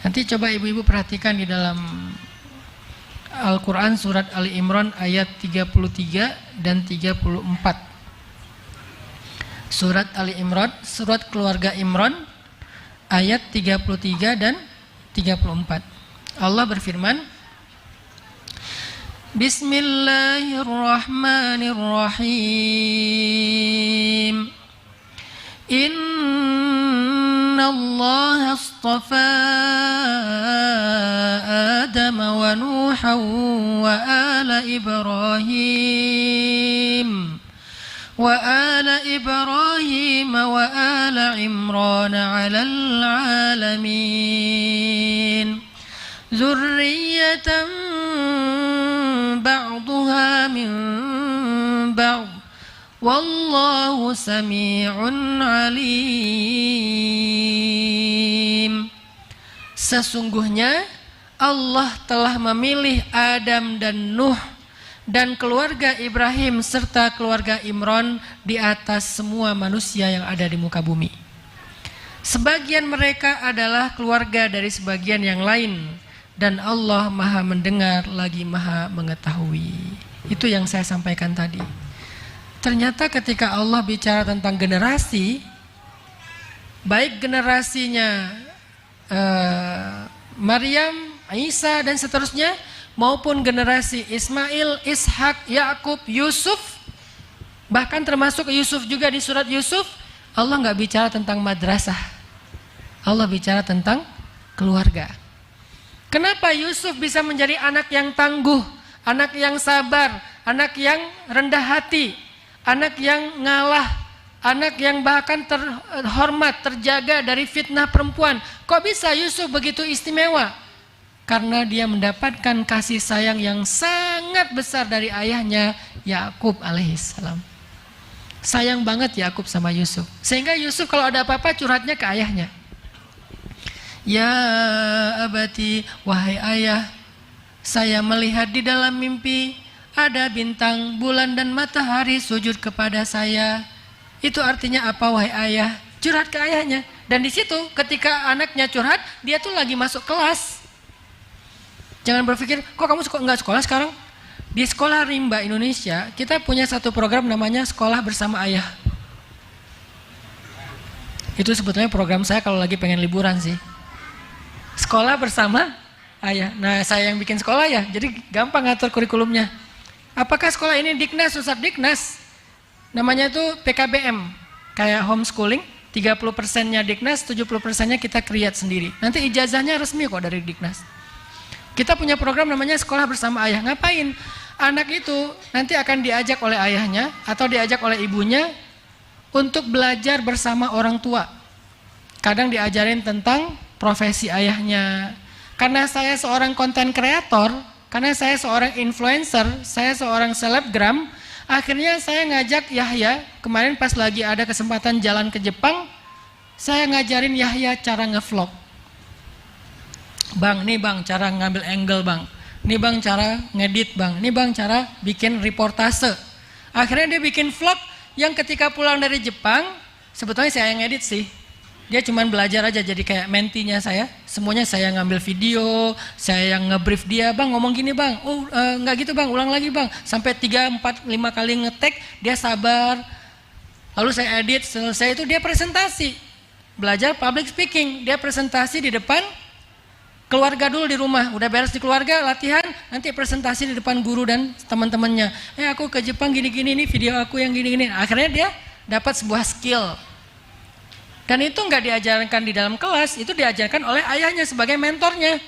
Nanti coba ibu-ibu perhatikan di dalam Al-Quran surat Ali Imran ayat 33 dan 34. Surat Ali Imran, surat keluarga Imran ayat 33 dan 34. Allah berfirman, Bismillahirrahmanirrahim. Inna Allah astafa Adam wa Nuhan wa ala Ibrahim وآل إبراهيم وآل عمران على العالمين ذرية بعضها من بعض والله سميع عليم. Sesungguhnya Allah telah memilih Adam dan Nuh dan keluarga Ibrahim serta keluarga Imran di atas semua manusia yang ada di muka bumi. Sebagian mereka adalah keluarga dari sebagian yang lain dan Allah Maha mendengar lagi Maha mengetahui. Itu yang saya sampaikan tadi. Ternyata ketika Allah bicara tentang generasi, baik generasinya Maryam, Isa dan seterusnya, maupun generasi Ismail, Ishak, Yakub, Yusuf, bahkan termasuk Yusuf juga di surat Yusuf, Allah nggak bicara tentang madrasah. Allah bicara tentang keluarga. Kenapa Yusuf bisa menjadi anak yang tangguh, anak yang sabar, anak yang rendah hati, anak yang ngalah, anak yang bahkan terhormat, terjaga dari fitnah perempuan? Kok bisa Yusuf begitu istimewa? Karena dia mendapatkan kasih sayang yang sangat besar dari ayahnya Yakub alaihissalam. Sayang banget Yakub sama Yusuf. Sehingga Yusuf kalau ada apa-apa curhatnya ke ayahnya. Ya abati, wahai ayah, saya melihat di dalam mimpi ada bintang, bulan dan matahari sujud kepada saya. Itu artinya apa wahai ayah? Curhat ke ayahnya. Dan di situ ketika anaknya curhat, dia tuh lagi masuk kelas. Jangan berpikir, kok kamu nggak sekolah sekarang? Di sekolah rimba Indonesia, kita punya satu program namanya Sekolah Bersama Ayah. Itu sebetulnya program saya kalau lagi pengen liburan sih. Sekolah bersama ayah. Nah, saya yang bikin sekolah ya, jadi gampang ngatur kurikulumnya. Apakah sekolah ini Diknas, Ustadz? Diknas. Namanya itu PKBM, kayak homeschooling. 30%-nya Diknas, 70%-nya kita create sendiri. Nanti ijazahnya resmi kok dari Diknas. Kita punya program namanya Sekolah Bersama Ayah. Ngapain? Anak itu nanti akan diajak oleh ayahnya atau diajak oleh ibunya untuk belajar bersama orang tua. Kadang diajarin tentang profesi ayahnya. Karena saya seorang konten kreator, karena saya seorang influencer, saya seorang selebgram, akhirnya saya ngajak Yahya, kemarin pas lagi ada kesempatan jalan ke Jepang, saya ngajarin Yahya cara ngevlog. Bang, nih bang cara ngambil angle bang, nih bang cara ngedit bang, nih bang cara bikin reportase. Akhirnya dia bikin vlog yang ketika pulang dari Jepang, sebetulnya saya yang ngedit sih. Dia cuma belajar aja jadi kayak mentinya saya. Semuanya saya ngambil video, saya yang ngebrief dia, bang ngomong gini bang, oh nggak gitu bang, ulang lagi bang. Sampai 3, 4, 5 kali ngetek, dia sabar. Lalu saya edit, selesai itu dia presentasi. Belajar public speaking, dia presentasi di depan keluarga dulu di rumah. Udah beres di keluarga, latihan, nanti presentasi di depan guru dan teman-temannya. Aku ke Jepang gini-gini, ini video aku yang gini-gini. Akhirnya dia dapat sebuah skill. Dan itu nggak diajarkan di dalam kelas, itu diajarkan oleh ayahnya sebagai mentornya.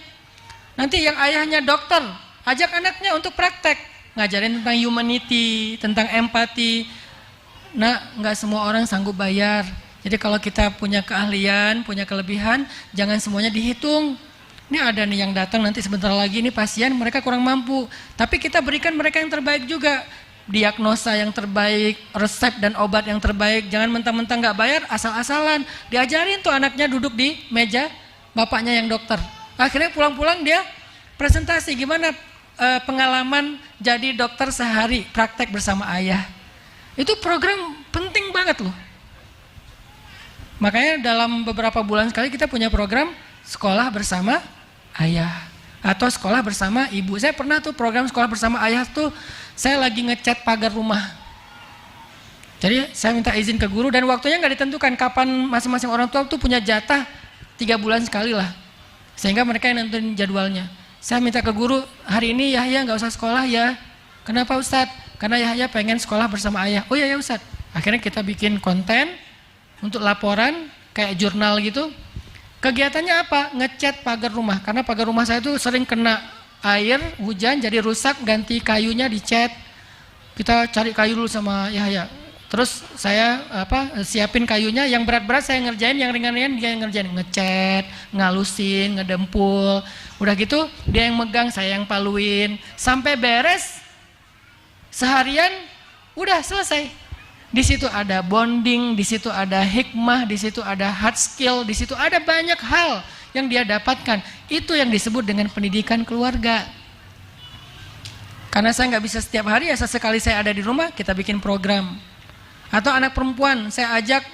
Nanti yang ayahnya dokter, ajak anaknya untuk praktek, ngajarin tentang humanity, tentang empati. Nah, nggak semua orang sanggup bayar. Jadi kalau kita punya keahlian, punya kelebihan, jangan semuanya dihitung. Ini ada nih yang datang nanti sebentar lagi, ini pasien mereka kurang mampu. Tapi kita berikan mereka yang terbaik juga. Diagnosa yang terbaik, resep dan obat yang terbaik. Jangan mentang-mentang nggak bayar, asal-asalan. Diajarin tuh anaknya duduk di meja bapaknya yang dokter. Akhirnya pulang-pulang dia presentasi gimana pengalaman jadi dokter sehari, praktek bersama ayah. Itu program penting banget loh. Makanya dalam beberapa bulan sekali kita punya program Sekolah Bersama Ayah atau Sekolah Bersama Ibu. Saya pernah tuh program Sekolah Bersama Ayah tuh, saya lagi ngecat pagar rumah. Jadi saya minta izin ke guru dan waktunya nggak ditentukan kapan masing-masing orang tua tuh punya jatah 3 bulan sekali lah. Sehingga mereka yang nentuin jadwalnya. Saya minta ke guru, hari ini Yahya nggak usah sekolah ya. Kenapa Ustadz? Karena Yahya pengen sekolah bersama ayah. Oh iya ya Ustadz. Akhirnya kita bikin konten untuk laporan kayak jurnal gitu. Kegiatannya apa? Ngecat pagar rumah. Karena pagar rumah saya tuh sering kena air, hujan jadi rusak, ganti kayunya dicat. Kita cari kayu dulu sama Yahya. Terus saya siapin kayunya, yang berat-berat saya ngerjain, yang ringan-ringan dia yang ngerjain, ngecat, ngalusin, ngedempul. Udah gitu dia yang megang, saya yang paluin. Sampai beres seharian udah selesai. Di situ ada bonding, di situ ada hikmah, di situ ada hard skill, di situ ada banyak hal yang dia dapatkan. Itu yang disebut dengan pendidikan keluarga. Karena saya nggak bisa setiap hari, ya sesekali saya ada di rumah, kita bikin program. Atau anak perempuan saya ajak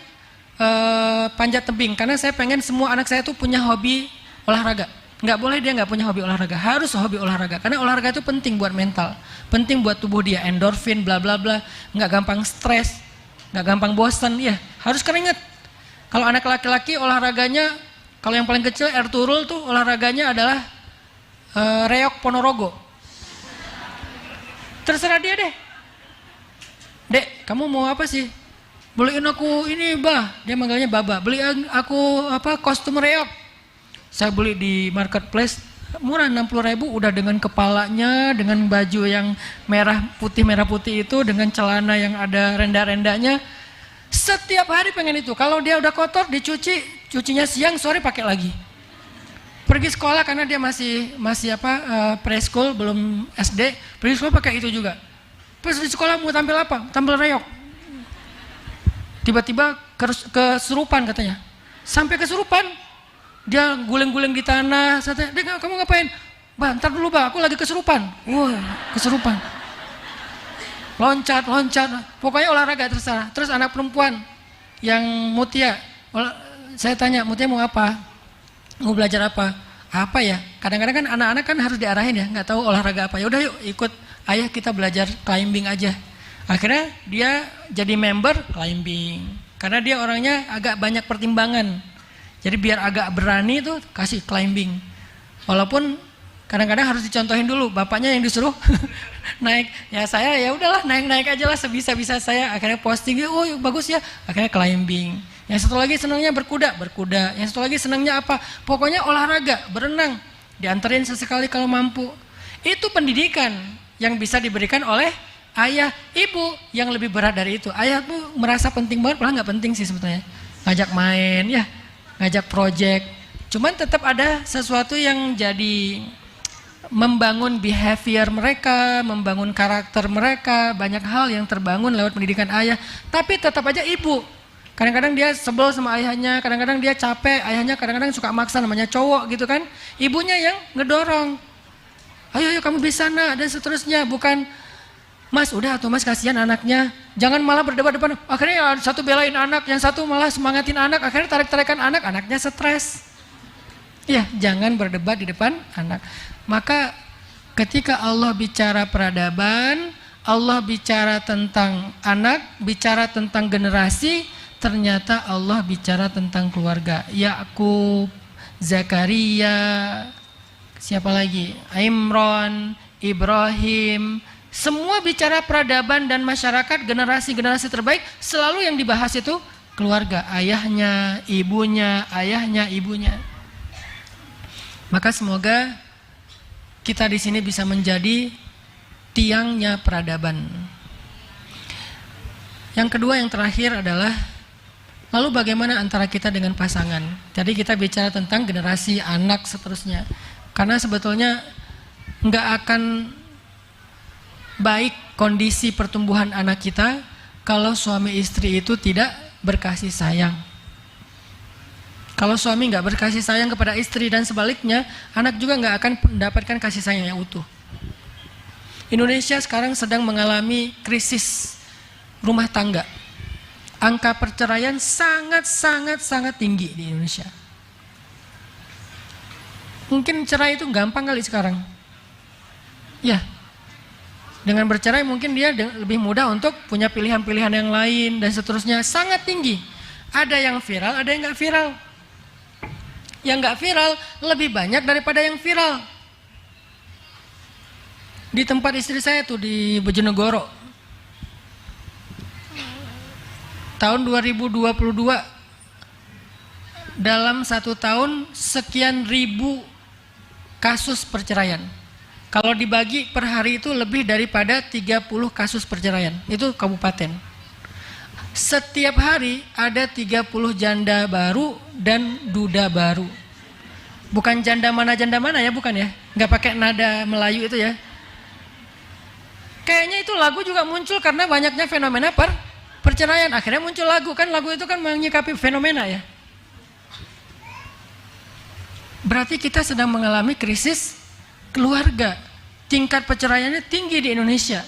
panjat tebing, karena saya pengen semua anak saya tuh punya hobi olahraga. Nggak boleh dia nggak punya hobi olahraga, harus hobi olahraga, karena olahraga itu penting buat mental, penting buat tubuh dia, endorfin bla bla bla, nggak gampang stres, nggak gampang bosan, ya harus keringet. Kalau anak laki-laki olahraganya, kalau yang paling kecil Ertuğrul tuh olahraganya adalah reok Ponorogo. Terserah dia deh. Dek, kamu mau apa sih? Beliin aku ini, Bah. Dia manggilnya Baba. Beliin aku kostum reok. Saya beli di marketplace, murah 60.000, udah dengan kepalanya, dengan baju yang merah putih itu, dengan celana yang ada renda-rendanya. Setiap hari pengen itu. Kalau dia udah kotor dicuci, cucinya siang, sore pakai lagi. Pergi sekolah karena dia masih preschool, belum SD, pergi sekolah pakai itu juga. Pas di sekolah mau tampil apa? Tampil reok. Tiba-tiba kesurupan katanya. Sampai kesurupan, dia guling-guling di tanah. Saya tanya, kamu ngapain? Bah, ntar dulu bah, aku lagi kesurupan. Wah, kesurupan. Loncat. Pokoknya olahraga terserah. Terus anak perempuan yang Mutia, saya tanya, Mutia mau apa? Mau belajar apa? Apa ya? Kadang-kadang kan anak-anak kan harus diarahin ya, nggak tahu olahraga apa. Ya udah yuk ikut ayah kita belajar climbing aja. Akhirnya dia jadi member climbing. Karena dia orangnya agak banyak pertimbangan. Jadi biar agak berani tuh kasih climbing. Walaupun kadang-kadang harus dicontohin dulu, bapaknya yang disuruh naik. Ya saya ya udahlah naik-naik aja lah sebisa-bisa saya. Akhirnya posting, oh bagus ya. Akhirnya climbing. Yang satu lagi senangnya berkuda. Yang satu lagi senangnya apa? Pokoknya olahraga, berenang. Dianterin sesekali kalau mampu. Itu pendidikan yang bisa diberikan oleh ayah, ibu yang lebih berat dari itu. Ayah tuh merasa penting banget, padahal nggak penting sih sebetulnya. Ngajak main, ya, ngajak project. Cuman tetap ada sesuatu yang jadi membangun behavior mereka, membangun karakter mereka. Banyak hal yang terbangun lewat pendidikan ayah. Tapi tetap aja ibu. Kadang-kadang dia sebel sama ayahnya, kadang-kadang dia capek, ayahnya kadang-kadang suka maksa, namanya cowok gitu kan. Ibunya yang ngedorong. Ayo kamu bisa nak, dan seterusnya. Bukan, Mas udah tuh Mas kasihan anaknya, jangan malah berdebat-debat. Akhirnya yang satu belain anak, yang satu malah semangatin anak, akhirnya tarik-tarikan anak, anaknya stres. Ya, jangan berdebat di depan anak. Maka ketika Allah bicara peradaban, Allah bicara tentang anak, bicara tentang generasi, ternyata Allah bicara tentang keluarga. Yakub, Zakaria, siapa lagi? Imran, Ibrahim, semua bicara peradaban dan masyarakat, generasi-generasi terbaik, selalu yang dibahas itu keluarga, ayahnya, ibunya, ayahnya, ibunya. Maka semoga kita di sini bisa menjadi tiangnya peradaban. Yang kedua, yang terakhir adalah lalu bagaimana antara kita dengan pasangan. Jadi kita bicara tentang generasi, anak, seterusnya. Karena sebetulnya nggak akan baik kondisi pertumbuhan anak kita kalau suami istri itu tidak berkasih sayang. Kalau suami nggak berkasih sayang kepada istri dan sebaliknya, anak juga nggak akan mendapatkan kasih sayang yang utuh. Indonesia sekarang sedang mengalami krisis rumah tangga. Angka perceraian sangat tinggi di Indonesia. Mungkin cerai itu gampang kali sekarang. Ya, dengan bercerai mungkin dia lebih mudah untuk punya pilihan-pilihan yang lain dan seterusnya. Sangat tinggi. Ada yang viral, ada yang nggak viral. Yang nggak viral lebih banyak daripada yang viral. Di tempat istri saya tuh di Bojonegoro, tahun 2022, dalam 1 tahun sekian ribu kasus perceraian. Kalau dibagi per hari itu lebih daripada 30 kasus perceraian. Itu kabupaten. Setiap hari ada 30 janda baru dan duda baru. Bukan janda mana ya, bukan ya. Nggak pakai nada Melayu itu ya. Kayaknya itu lagu juga muncul karena banyaknya fenomena perceraian. Akhirnya muncul lagu, kan lagu itu kan menyikapi fenomena ya. Berarti kita sedang mengalami krisis keluarga. Tingkat perceraiannya tinggi di Indonesia.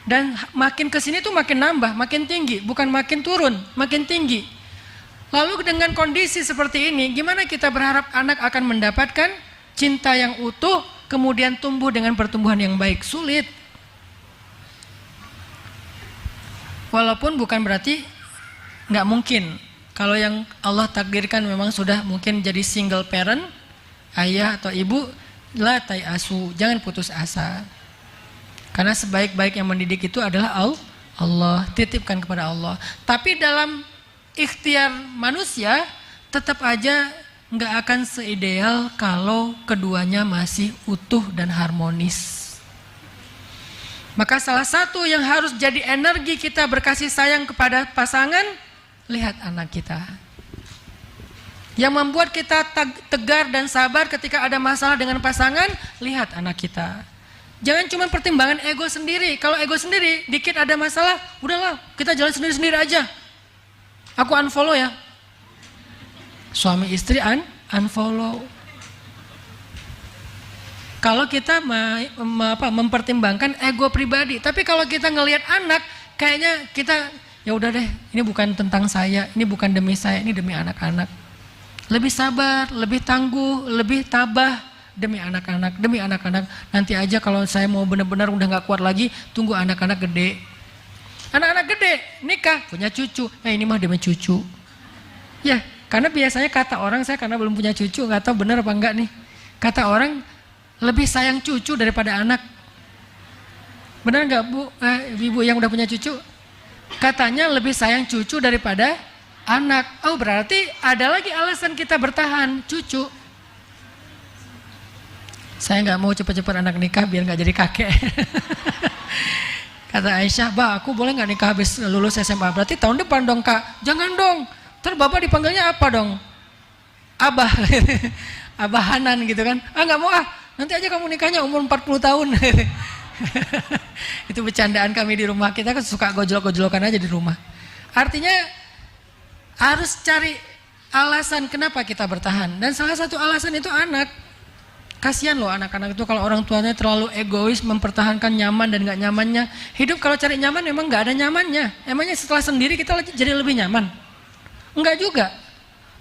Dan makin kesini tuh makin nambah, makin tinggi, bukan makin turun, makin tinggi. Lalu dengan kondisi seperti ini, gimana kita berharap anak akan mendapatkan cinta yang utuh, kemudian tumbuh dengan pertumbuhan yang baik? Sulit. Walaupun bukan berarti nggak mungkin. Kalau yang Allah takdirkan memang sudah mungkin jadi single parent, ayah atau ibu, la tayasu, jangan putus asa. Karena sebaik-baik yang mendidik itu adalah Allah, titipkan kepada Allah. Tapi dalam ikhtiar manusia tetap aja nggak akan seideal kalau keduanya masih utuh dan harmonis. Maka salah satu yang harus jadi energi kita berkasih sayang kepada pasangan, lihat anak kita. Yang membuat kita tegar dan sabar ketika ada masalah dengan pasangan, lihat anak kita. Jangan cuma pertimbangan ego sendiri. Kalau ego sendiri, dikit ada masalah, udahlah kita jalan sendiri-sendiri aja. Aku unfollow ya. Suami istri unfollow. Kalau kita mempertimbangkan ego pribadi, tapi kalau kita ngelihat anak, kayaknya kita ya udah deh, ini bukan tentang saya, ini bukan demi saya, ini demi anak-anak. Lebih sabar, lebih tangguh, lebih tabah. Demi anak-anak. Nanti aja kalau saya mau benar-benar udah gak kuat lagi, tunggu anak-anak gede. Anak-anak gede, nikah, punya cucu. Ini mah demi cucu. Ya, karena biasanya kata orang, saya karena belum punya cucu, gak tahu benar apa enggak nih. Kata orang, lebih sayang cucu daripada anak. Benar gak Bu, ibu yang udah punya cucu? Katanya lebih sayang cucu daripada anak. Oh berarti ada lagi alasan kita bertahan, cucu. Saya nggak mau cepet-cepet anak nikah biar nggak jadi kakek. Kata Aisyah, "Bah, aku boleh nggak nikah habis lulus SMA?" Berarti tahun depan dong Kak. Jangan dong. Terus Bapak dipanggilnya apa dong? Abah. Abah Hanan gitu kan. Nggak mau Nanti aja kamu nikahnya umur 40 tahun. Itu bercandaan kami di rumah. Kita kan suka gojlok-gojlokan aja di rumah. Artinya harus cari alasan kenapa kita bertahan. Dan salah satu alasan itu anak. Kasihan loh anak-anak itu kalau orang tuanya terlalu egois mempertahankan nyaman dan gak nyamannya. Hidup kalau cari nyaman memang gak ada nyamannya. Emangnya setelah sendiri kita jadi lebih nyaman? Enggak juga.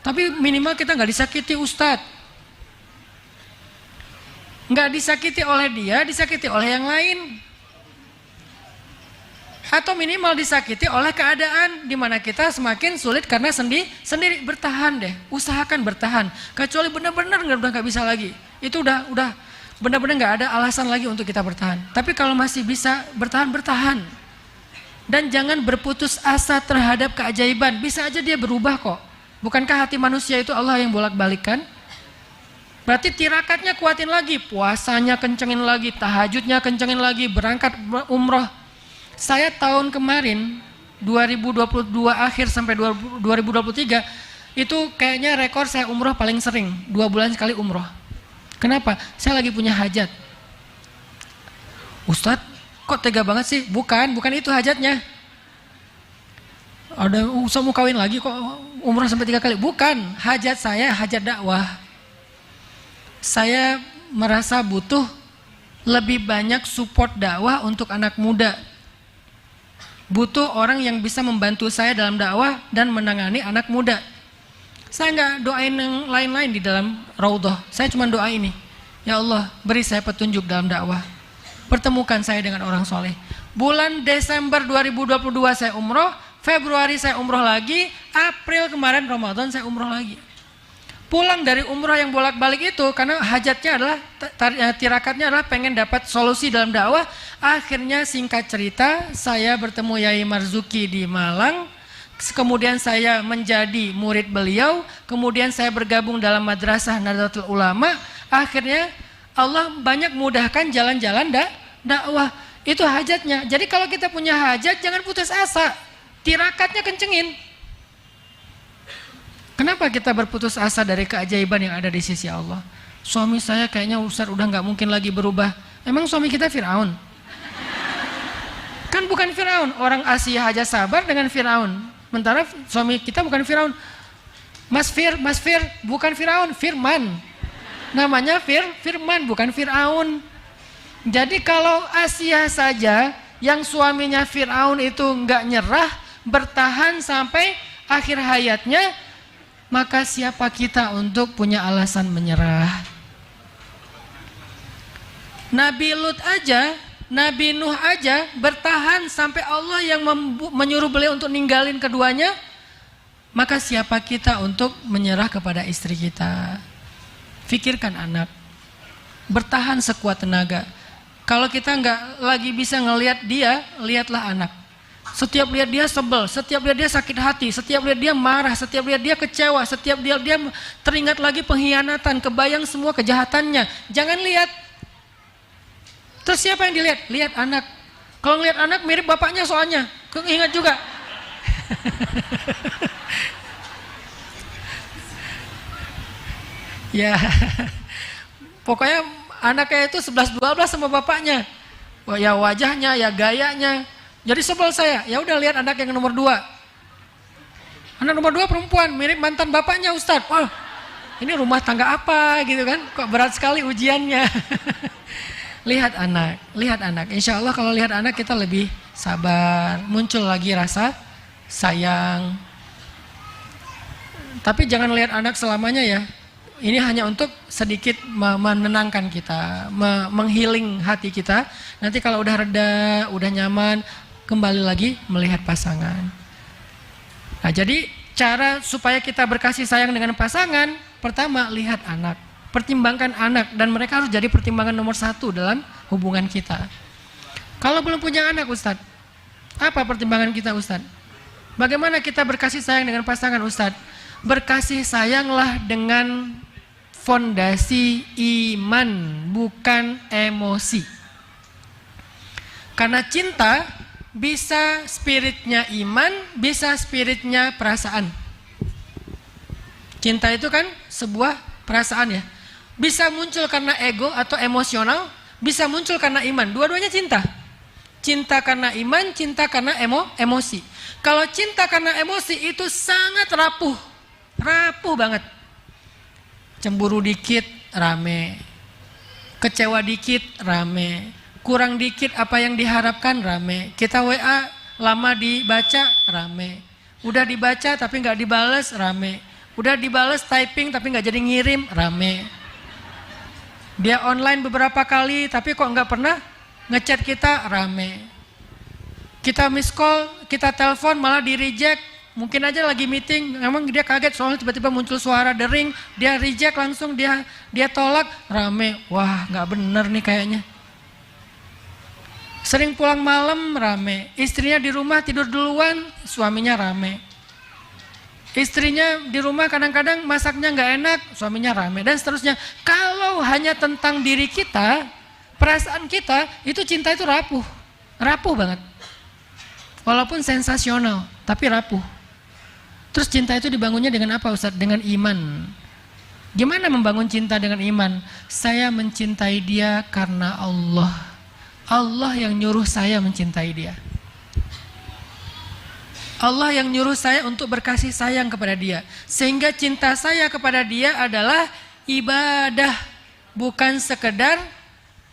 Tapi minimal kita gak disakiti Ustadz. Gak disakiti oleh dia, disakiti oleh yang lain. Atau minimal disakiti oleh keadaan di mana kita semakin sulit karena sendiri. Bertahan deh, usahakan bertahan. Kecuali benar-benar udah nggak bisa lagi, itu udah benar-benar nggak ada alasan lagi untuk kita bertahan. Tapi kalau masih bisa bertahan. Dan jangan berputus asa terhadap keajaiban. Bisa aja dia berubah kok. Bukankah hati manusia itu Allah yang bolak-balikkan? Berarti tirakatnya kuatin lagi, puasanya kencengin lagi, tahajudnya kencengin lagi, berangkat umroh. Saya tahun kemarin 2022 akhir sampai 2023 itu kayaknya rekor saya umroh paling sering, 2 bulan sekali umroh. Kenapa? Saya lagi punya hajat. Ustadz kok tega banget sih? Bukan itu hajatnya. Ada usah mau kawin lagi kok umroh sampai 3 kali. Bukan, hajat saya hajat dakwah. Saya merasa butuh lebih banyak support dakwah untuk anak muda. Butuh orang yang bisa membantu saya dalam dakwah dan menangani anak muda. Saya nggak doain yang lain-lain di dalam raudhah. Saya cuma doa ini. Ya Allah, beri saya petunjuk dalam dakwah. Pertemukan saya dengan orang soleh. Bulan Desember 2022 saya umroh, Februari saya umroh lagi, April kemarin Ramadan saya umroh lagi. Pulang dari umroh yang bolak-balik itu karena hajatnya adalah tirakatnya adalah pengen dapat solusi dalam dakwah. Akhirnya singkat cerita saya bertemu Yai Marzuki di Malang. Kemudian saya menjadi murid beliau. Kemudian saya bergabung dalam Madrasah Nahdlatul Ulama. Akhirnya Allah banyak mudahkan jalan-jalan dakwah. Itu hajatnya. Jadi kalau kita punya hajat jangan putus asa. tirakatnya kencengin. Kenapa kita berputus asa dari keajaiban yang ada di sisi Allah? Suami saya kayaknya Ustaz udah nggak mungkin lagi berubah. Emang suami kita Fir'aun? Kan bukan Fir'aun, orang Asia aja sabar dengan Fir'aun. Sementara suami kita bukan Fir'aun. Mas Fir, bukan Fir'aun, Firman. Namanya Firman, bukan Fir'aun. Jadi kalau Asia saja yang suaminya Fir'aun itu nggak nyerah, bertahan sampai akhir hayatnya, maka siapa kita untuk punya alasan menyerah? Nabi Lut aja, Nabi Nuh aja bertahan sampai Allah yang menyuruh beliau untuk ninggalin keduanya, maka siapa kita untuk menyerah kepada istri kita? Fikirkan anak, bertahan sekuat tenaga. Kalau kita nggak lagi bisa ngelihat dia, lihatlah anak. Setiap lihat dia sebel, setiap lihat dia sakit hati, setiap lihat dia marah, setiap lihat dia kecewa, setiap dia teringat lagi pengkhianatan, kebayang semua kejahatannya. Jangan lihat. Terus siapa yang dilihat? Lihat anak. Kalau ngelihat anak mirip bapaknya soalnya. Ingat juga. Ya. Pokoknya anaknya itu 11-12 sama bapaknya. Ya wajahnya, ya gayanya. Jadi sebel saya. Ya udah lihat anak yang nomor 2. Anak nomor 2 perempuan, mirip mantan bapaknya Ustadz. Wah, ini rumah tangga apa gitu kan? Kok berat sekali ujiannya. Lihat anak. Insya Allah kalau lihat anak kita lebih sabar, muncul lagi rasa sayang. Tapi jangan lihat anak selamanya ya. Ini hanya untuk sedikit menenangkan kita, menghealing hati kita. Nanti kalau udah reda, udah nyaman, kembali lagi melihat pasangan. Nah, jadi cara supaya kita berkasih sayang dengan pasangan, pertama lihat anak. Pertimbangkan anak, dan mereka harus jadi pertimbangan nomor 1 dalam hubungan kita. Kalau belum punya anak Ustadz, apa pertimbangan kita Ustadz? Bagaimana kita berkasih sayang dengan pasangan Ustadz? Berkasih sayanglah dengan fondasi iman, bukan emosi. Karena cinta bisa spiritnya iman, bisa spiritnya perasaan. Cinta itu kan sebuah perasaan ya. Bisa muncul karena ego atau emosional, bisa muncul karena iman. Dua-duanya cinta. Cinta karena iman, cinta karena emosi. Kalau cinta karena emosi itu sangat rapuh. Rapuh banget. Cemburu dikit, rame. Kecewa dikit, rame. Kurang dikit apa yang diharapkan, rame. Kita WA, lama dibaca, rame. Udah dibaca tapi nggak dibales, rame. Udah dibales typing tapi nggak jadi ngirim, rame. Dia online beberapa kali tapi kok nggak pernah ngechat kita, rame. Kita miss call, kita telepon malah di reject. Mungkin aja lagi meeting, memang dia kaget soalnya tiba-tiba muncul suara dering, dia reject langsung, dia tolak, rame. Wah, nggak bener nih kayaknya. Sering pulang malam, rame. Istrinya di rumah tidur duluan, suaminya rame. Istrinya di rumah kadang-kadang masaknya nggak enak, suaminya rame, dan seterusnya. Kalau hanya tentang diri kita, perasaan kita, itu cinta itu rapuh banget. Walaupun sensasional, tapi rapuh. Terus cinta itu dibangunnya dengan apa Ustadz? Dengan iman. Gimana membangun cinta dengan iman? Saya mencintai dia karena Allah. Allah yang nyuruh saya mencintai dia. Allah yang nyuruh saya untuk berkasih sayang kepada dia. Sehingga cinta saya kepada dia adalah ibadah. Bukan sekedar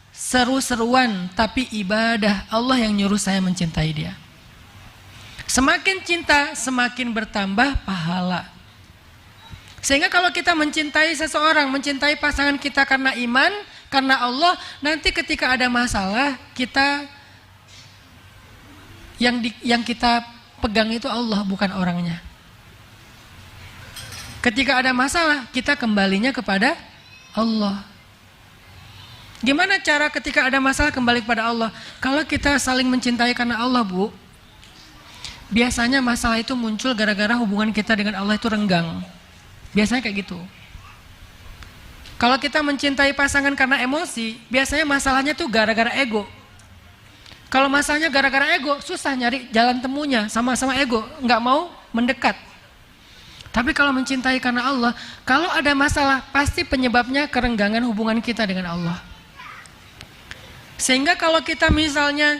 seru-seruan, tapi ibadah. Allah yang nyuruh saya mencintai dia. Semakin cinta, semakin bertambah pahala. Sehingga kalau kita mencintai seseorang, mencintai pasangan kita karena iman, karena Allah, nanti ketika ada masalah, kita yang kita pegang itu Allah, bukan orangnya. Ketika ada masalah, kita kembalinya kepada Allah. Gimana cara ketika ada masalah kembali kepada Allah? Kalau kita saling mencintai karena Allah, Bu, biasanya masalah itu muncul gara-gara hubungan kita dengan Allah itu renggang. Biasanya kayak gitu. Kalau kita mencintai pasangan karena emosi, biasanya masalahnya tuh gara-gara ego. Kalau masalahnya gara-gara ego, susah nyari jalan temunya, sama-sama ego, nggak mau mendekat. Tapi kalau mencintai karena Allah, kalau ada masalah, pasti penyebabnya kerenggangan hubungan kita dengan Allah. Sehingga kalau kita misalnya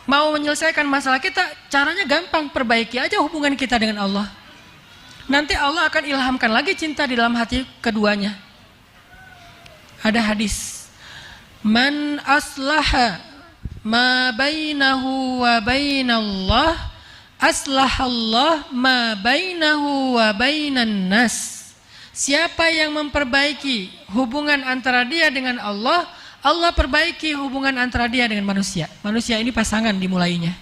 mau menyelesaikan masalah kita, caranya gampang, perbaiki aja hubungan kita dengan Allah. Nanti Allah akan ilhamkan lagi cinta di dalam hati keduanya. Ada hadis, man aslaha ma bainahu wa bainallah aslahallah ma bainahu wa bainan nas. Siapa yang memperbaiki hubungan antara dia dengan Allah, Allah perbaiki hubungan antara dia dengan manusia. Manusia ini pasangan dimulainya.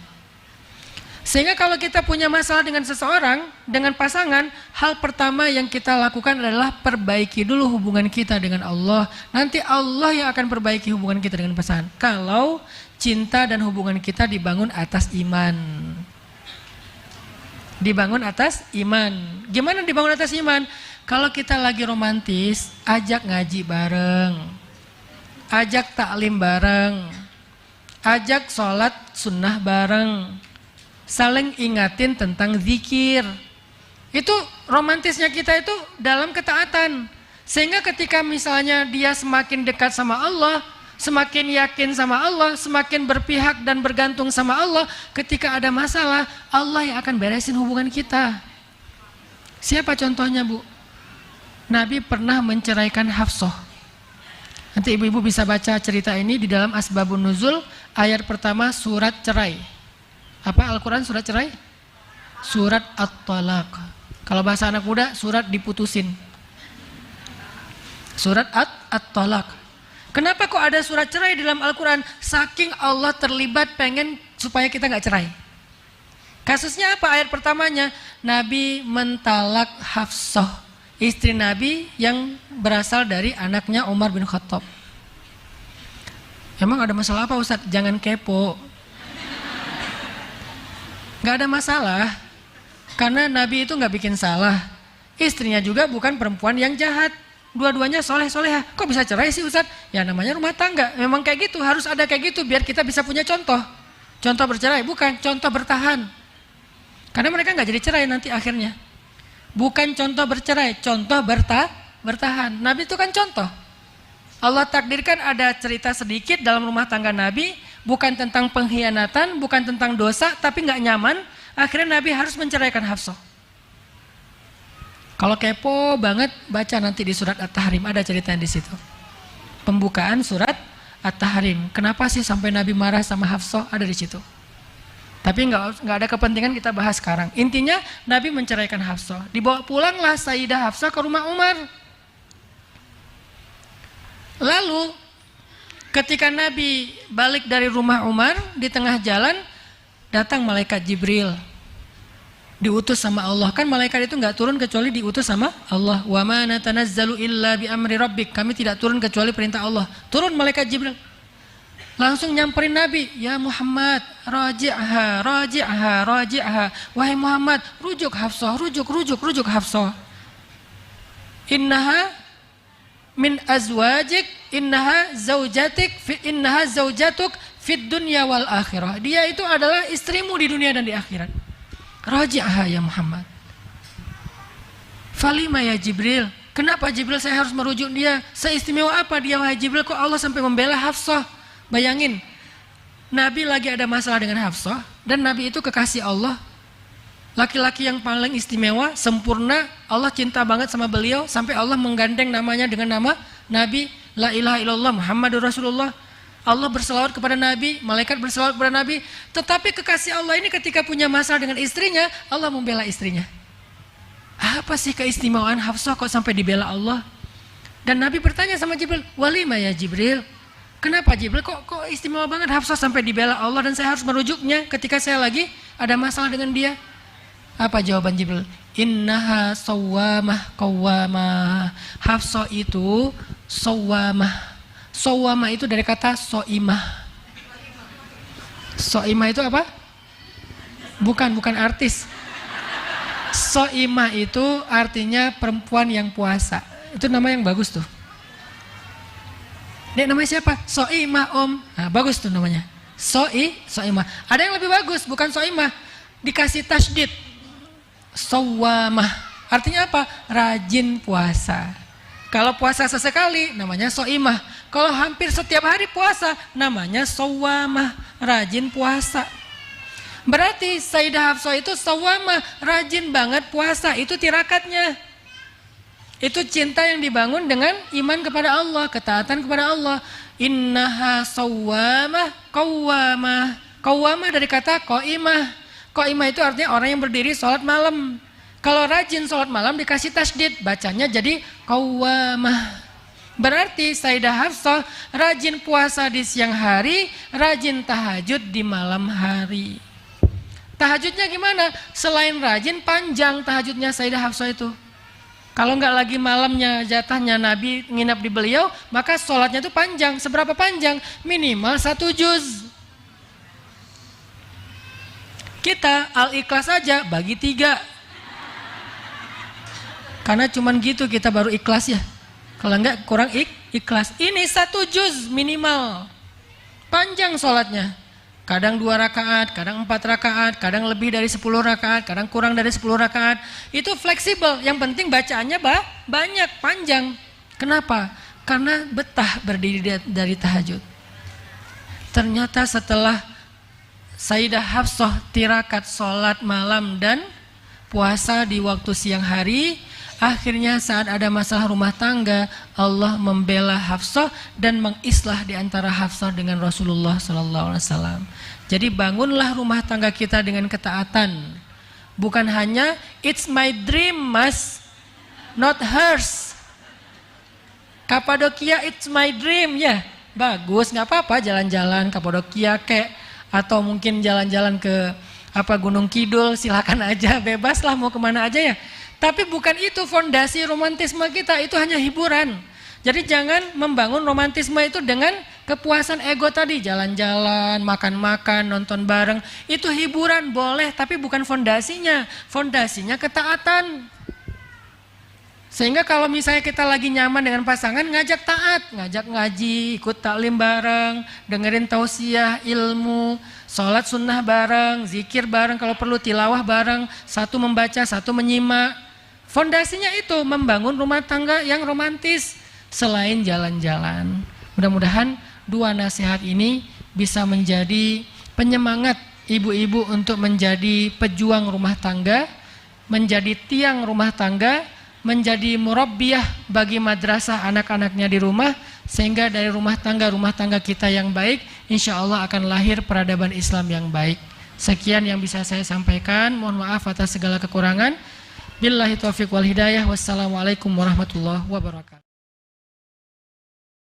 Sehingga kalau kita punya masalah dengan seseorang, dengan pasangan, hal pertama yang kita lakukan adalah perbaiki dulu hubungan kita dengan Allah. Nanti Allah yang akan perbaiki hubungan kita dengan pasangan. Kalau cinta dan hubungan kita dibangun atas iman. Dibangun atas iman. Gimana dibangun atas iman? Kalau kita lagi romantis, ajak ngaji bareng. Ajak taklim bareng. Ajak sholat sunnah bareng. Saling ingatin tentang zikir. Itu romantisnya kita itu dalam ketaatan. Sehingga ketika misalnya dia semakin dekat sama Allah, semakin yakin sama Allah, semakin berpihak dan bergantung sama Allah, ketika ada masalah, Allah yang akan beresin hubungan kita. Siapa contohnya, Bu? Nabi pernah menceraikan Hafsah. Nanti ibu-ibu bisa baca cerita ini di dalam Asbabun Nuzul, ayat pertama surat cerai. Apa Al-Quran surat cerai? Surat At-Talaq. Kalau bahasa anak muda, surat diputusin. Surat At-Talaq. Kenapa kok ada surat cerai di dalam Al-Quran? Saking Allah terlibat pengen supaya kita gak cerai. Kasusnya apa? Ayat pertamanya, Nabi mentalak Hafsah, istri Nabi yang berasal dari anaknya Umar bin Khattab. Emang ada masalah apa, Ustadz? Jangan kepo. Gak ada masalah, karena Nabi itu gak bikin salah. Istrinya juga bukan perempuan yang jahat. Dua-duanya soleh-soleha. Kok bisa cerai sih, Ustadz? Ya namanya rumah tangga. Memang kayak gitu, harus ada kayak gitu biar kita bisa punya contoh. Contoh bercerai, bukan contoh bertahan. Karena mereka gak jadi cerai nanti akhirnya. Bukan contoh bercerai, contoh bertahan. Nabi itu kan contoh. Allah takdirkan ada cerita sedikit dalam rumah tangga Nabi, bukan tentang pengkhianatan, bukan tentang dosa, tapi gak nyaman. Akhirnya Nabi harus menceraikan Hafsah. Kalau kepo banget, baca nanti di surat At-Tahrim, ada ceritanya di situ. Pembukaan surat At-Tahrim. Kenapa sih sampai Nabi marah sama Hafsah? Ada di situ. Tapi nggak ada kepentingan kita bahas sekarang. Intinya Nabi menceraikan Hafsah. Dibawa pulanglah Sayyidah Hafsah ke rumah Umar. Lalu ketika Nabi balik dari rumah Umar, di tengah jalan datang malaikat Jibril. Diutus sama Allah. Kan malaikat itu nggak turun kecuali diutus sama Allah. Wa ma natanazzalu illa bi amri rabbik. Kami tidak turun kecuali perintah Allah. Turun malaikat Jibril. Langsung nyamperin Nabi, ya Muhammad, raji'ha, raji'ha, raji'ha. Wahai Muhammad, rujuk Hafsah, rujuk Hafsah. Innaha min azwajik, innaha zaujatuk fid dunya wal akhirah. Dia itu adalah istrimu di dunia dan di akhirat. Raji'ha ya Muhammad. Falima ya Jibril. Kenapa Jibril saya harus merujuk dia? Seistimewa apa dia wahai Jibril kok Allah sampai membela Hafsah? Bayangin, Nabi lagi ada masalah dengan Hafsah, dan Nabi itu kekasih Allah. Laki-laki yang paling istimewa, sempurna, Allah cinta banget sama beliau, sampai Allah menggandeng namanya dengan nama Nabi, La ilaha illallah Muhammadur Rasulullah. Allah berselawat kepada Nabi, malaikat berselawat kepada Nabi, tetapi kekasih Allah ini ketika punya masalah dengan istrinya, Allah membela istrinya. Apa sih keistimewaan Hafsah kok sampai dibela Allah? Dan Nabi bertanya sama Jibril, walima ya Jibril? Kenapa Jibril kok istimewa banget Hafsah sampai dibela Allah dan saya harus merujuknya ketika saya lagi ada masalah dengan dia? Apa jawaban Jibril? Innaha sawwamah qawwamah. Hafsah itu sawwamah. Sawwamah itu dari kata soimah. Soimah itu apa? Bukan artis. Soimah itu artinya perempuan yang puasa. Itu nama yang bagus tuh. Dia namanya siapa? Soimah Om. Nah, bagus tuh namanya. soimah. Ada yang lebih bagus, bukan soimah, dikasih tasydid, sawamah. Artinya apa? Rajin puasa. Kalau puasa sesekali namanya soimah. Kalau hampir setiap hari puasa namanya sawamah, rajin puasa. Berarti Sayyidah Hafsah itu sawamah, rajin banget puasa. Itu tirakatnya. Itu cinta yang dibangun dengan iman kepada Allah, ketaatan kepada Allah. Innaha sawamah qawwamah. Qawwamah dari kata qaimah. Qaimah itu artinya orang yang berdiri sholat malam. Kalau rajin sholat malam dikasih tasydid, bacanya jadi qawwamah. Berarti Sayyidah Hafsah rajin puasa di siang hari, rajin tahajud di malam hari. Tahajudnya gimana? Selain rajin, panjang tahajudnya Sayyidah Hafsah itu. Kalau nggak lagi malamnya jatahnya Nabi nginap di beliau, maka sholatnya itu panjang. Seberapa panjang? Minimal 1 juz. Kita Al-Ikhlas aja bagi 3. Karena cuman gitu kita baru ikhlas ya. Kalau enggak kurang ikhlas. Ini 1 juz minimal. Panjang sholatnya. Kadang 2 rakaat, kadang 4 rakaat, kadang lebih dari 10 rakaat, kadang kurang dari 10 rakaat. Itu fleksibel. Yang penting bacaannya banyak, panjang. Kenapa? Karena betah berdiri dari tahajud. Ternyata setelah Sayyidah Hafsah tirakat sholat malam dan puasa di waktu siang hari, akhirnya saat ada masalah rumah tangga, Allah membela Hafsah dan mengislah di antara Hafsah dengan Rasulullah SAW. Jadi bangunlah rumah tangga kita dengan ketaatan. Bukan hanya it's my dream mas, not hers. Kapadokia it's my dream ya, bagus, nggak apa-apa jalan-jalan Kapadokia kek, atau mungkin jalan-jalan ke Gunung Kidul, silakan aja, bebas lah mau kemana aja ya. Tapi bukan itu fondasi romantisme kita, itu hanya hiburan. Jadi jangan membangun romantisme itu dengan kepuasan ego tadi, jalan-jalan, makan-makan, nonton bareng. Itu hiburan boleh, tapi bukan fondasinya. Fondasinya ketaatan. Sehingga kalau misalnya kita lagi nyaman dengan pasangan, ngajak taat, ngajak ngaji, ikut taklim bareng, dengerin tausiah, ilmu, sholat sunnah bareng, zikir bareng, kalau perlu tilawah bareng, satu membaca, satu menyimak. Fondasinya itu membangun rumah tangga yang romantis selain jalan-jalan. Mudah-mudahan 2 nasihat ini bisa menjadi penyemangat ibu-ibu untuk menjadi pejuang rumah tangga, menjadi tiang rumah tangga, menjadi murabbiyah bagi madrasah anak-anaknya di rumah, sehingga dari rumah tangga kita yang baik, insya Allah akan lahir peradaban Islam yang baik. Sekian yang bisa saya sampaikan, mohon maaf atas segala kekurangan. Billahi taufiq wal hidayah. Wassalamualaikum warahmatullahi wabarakatuh.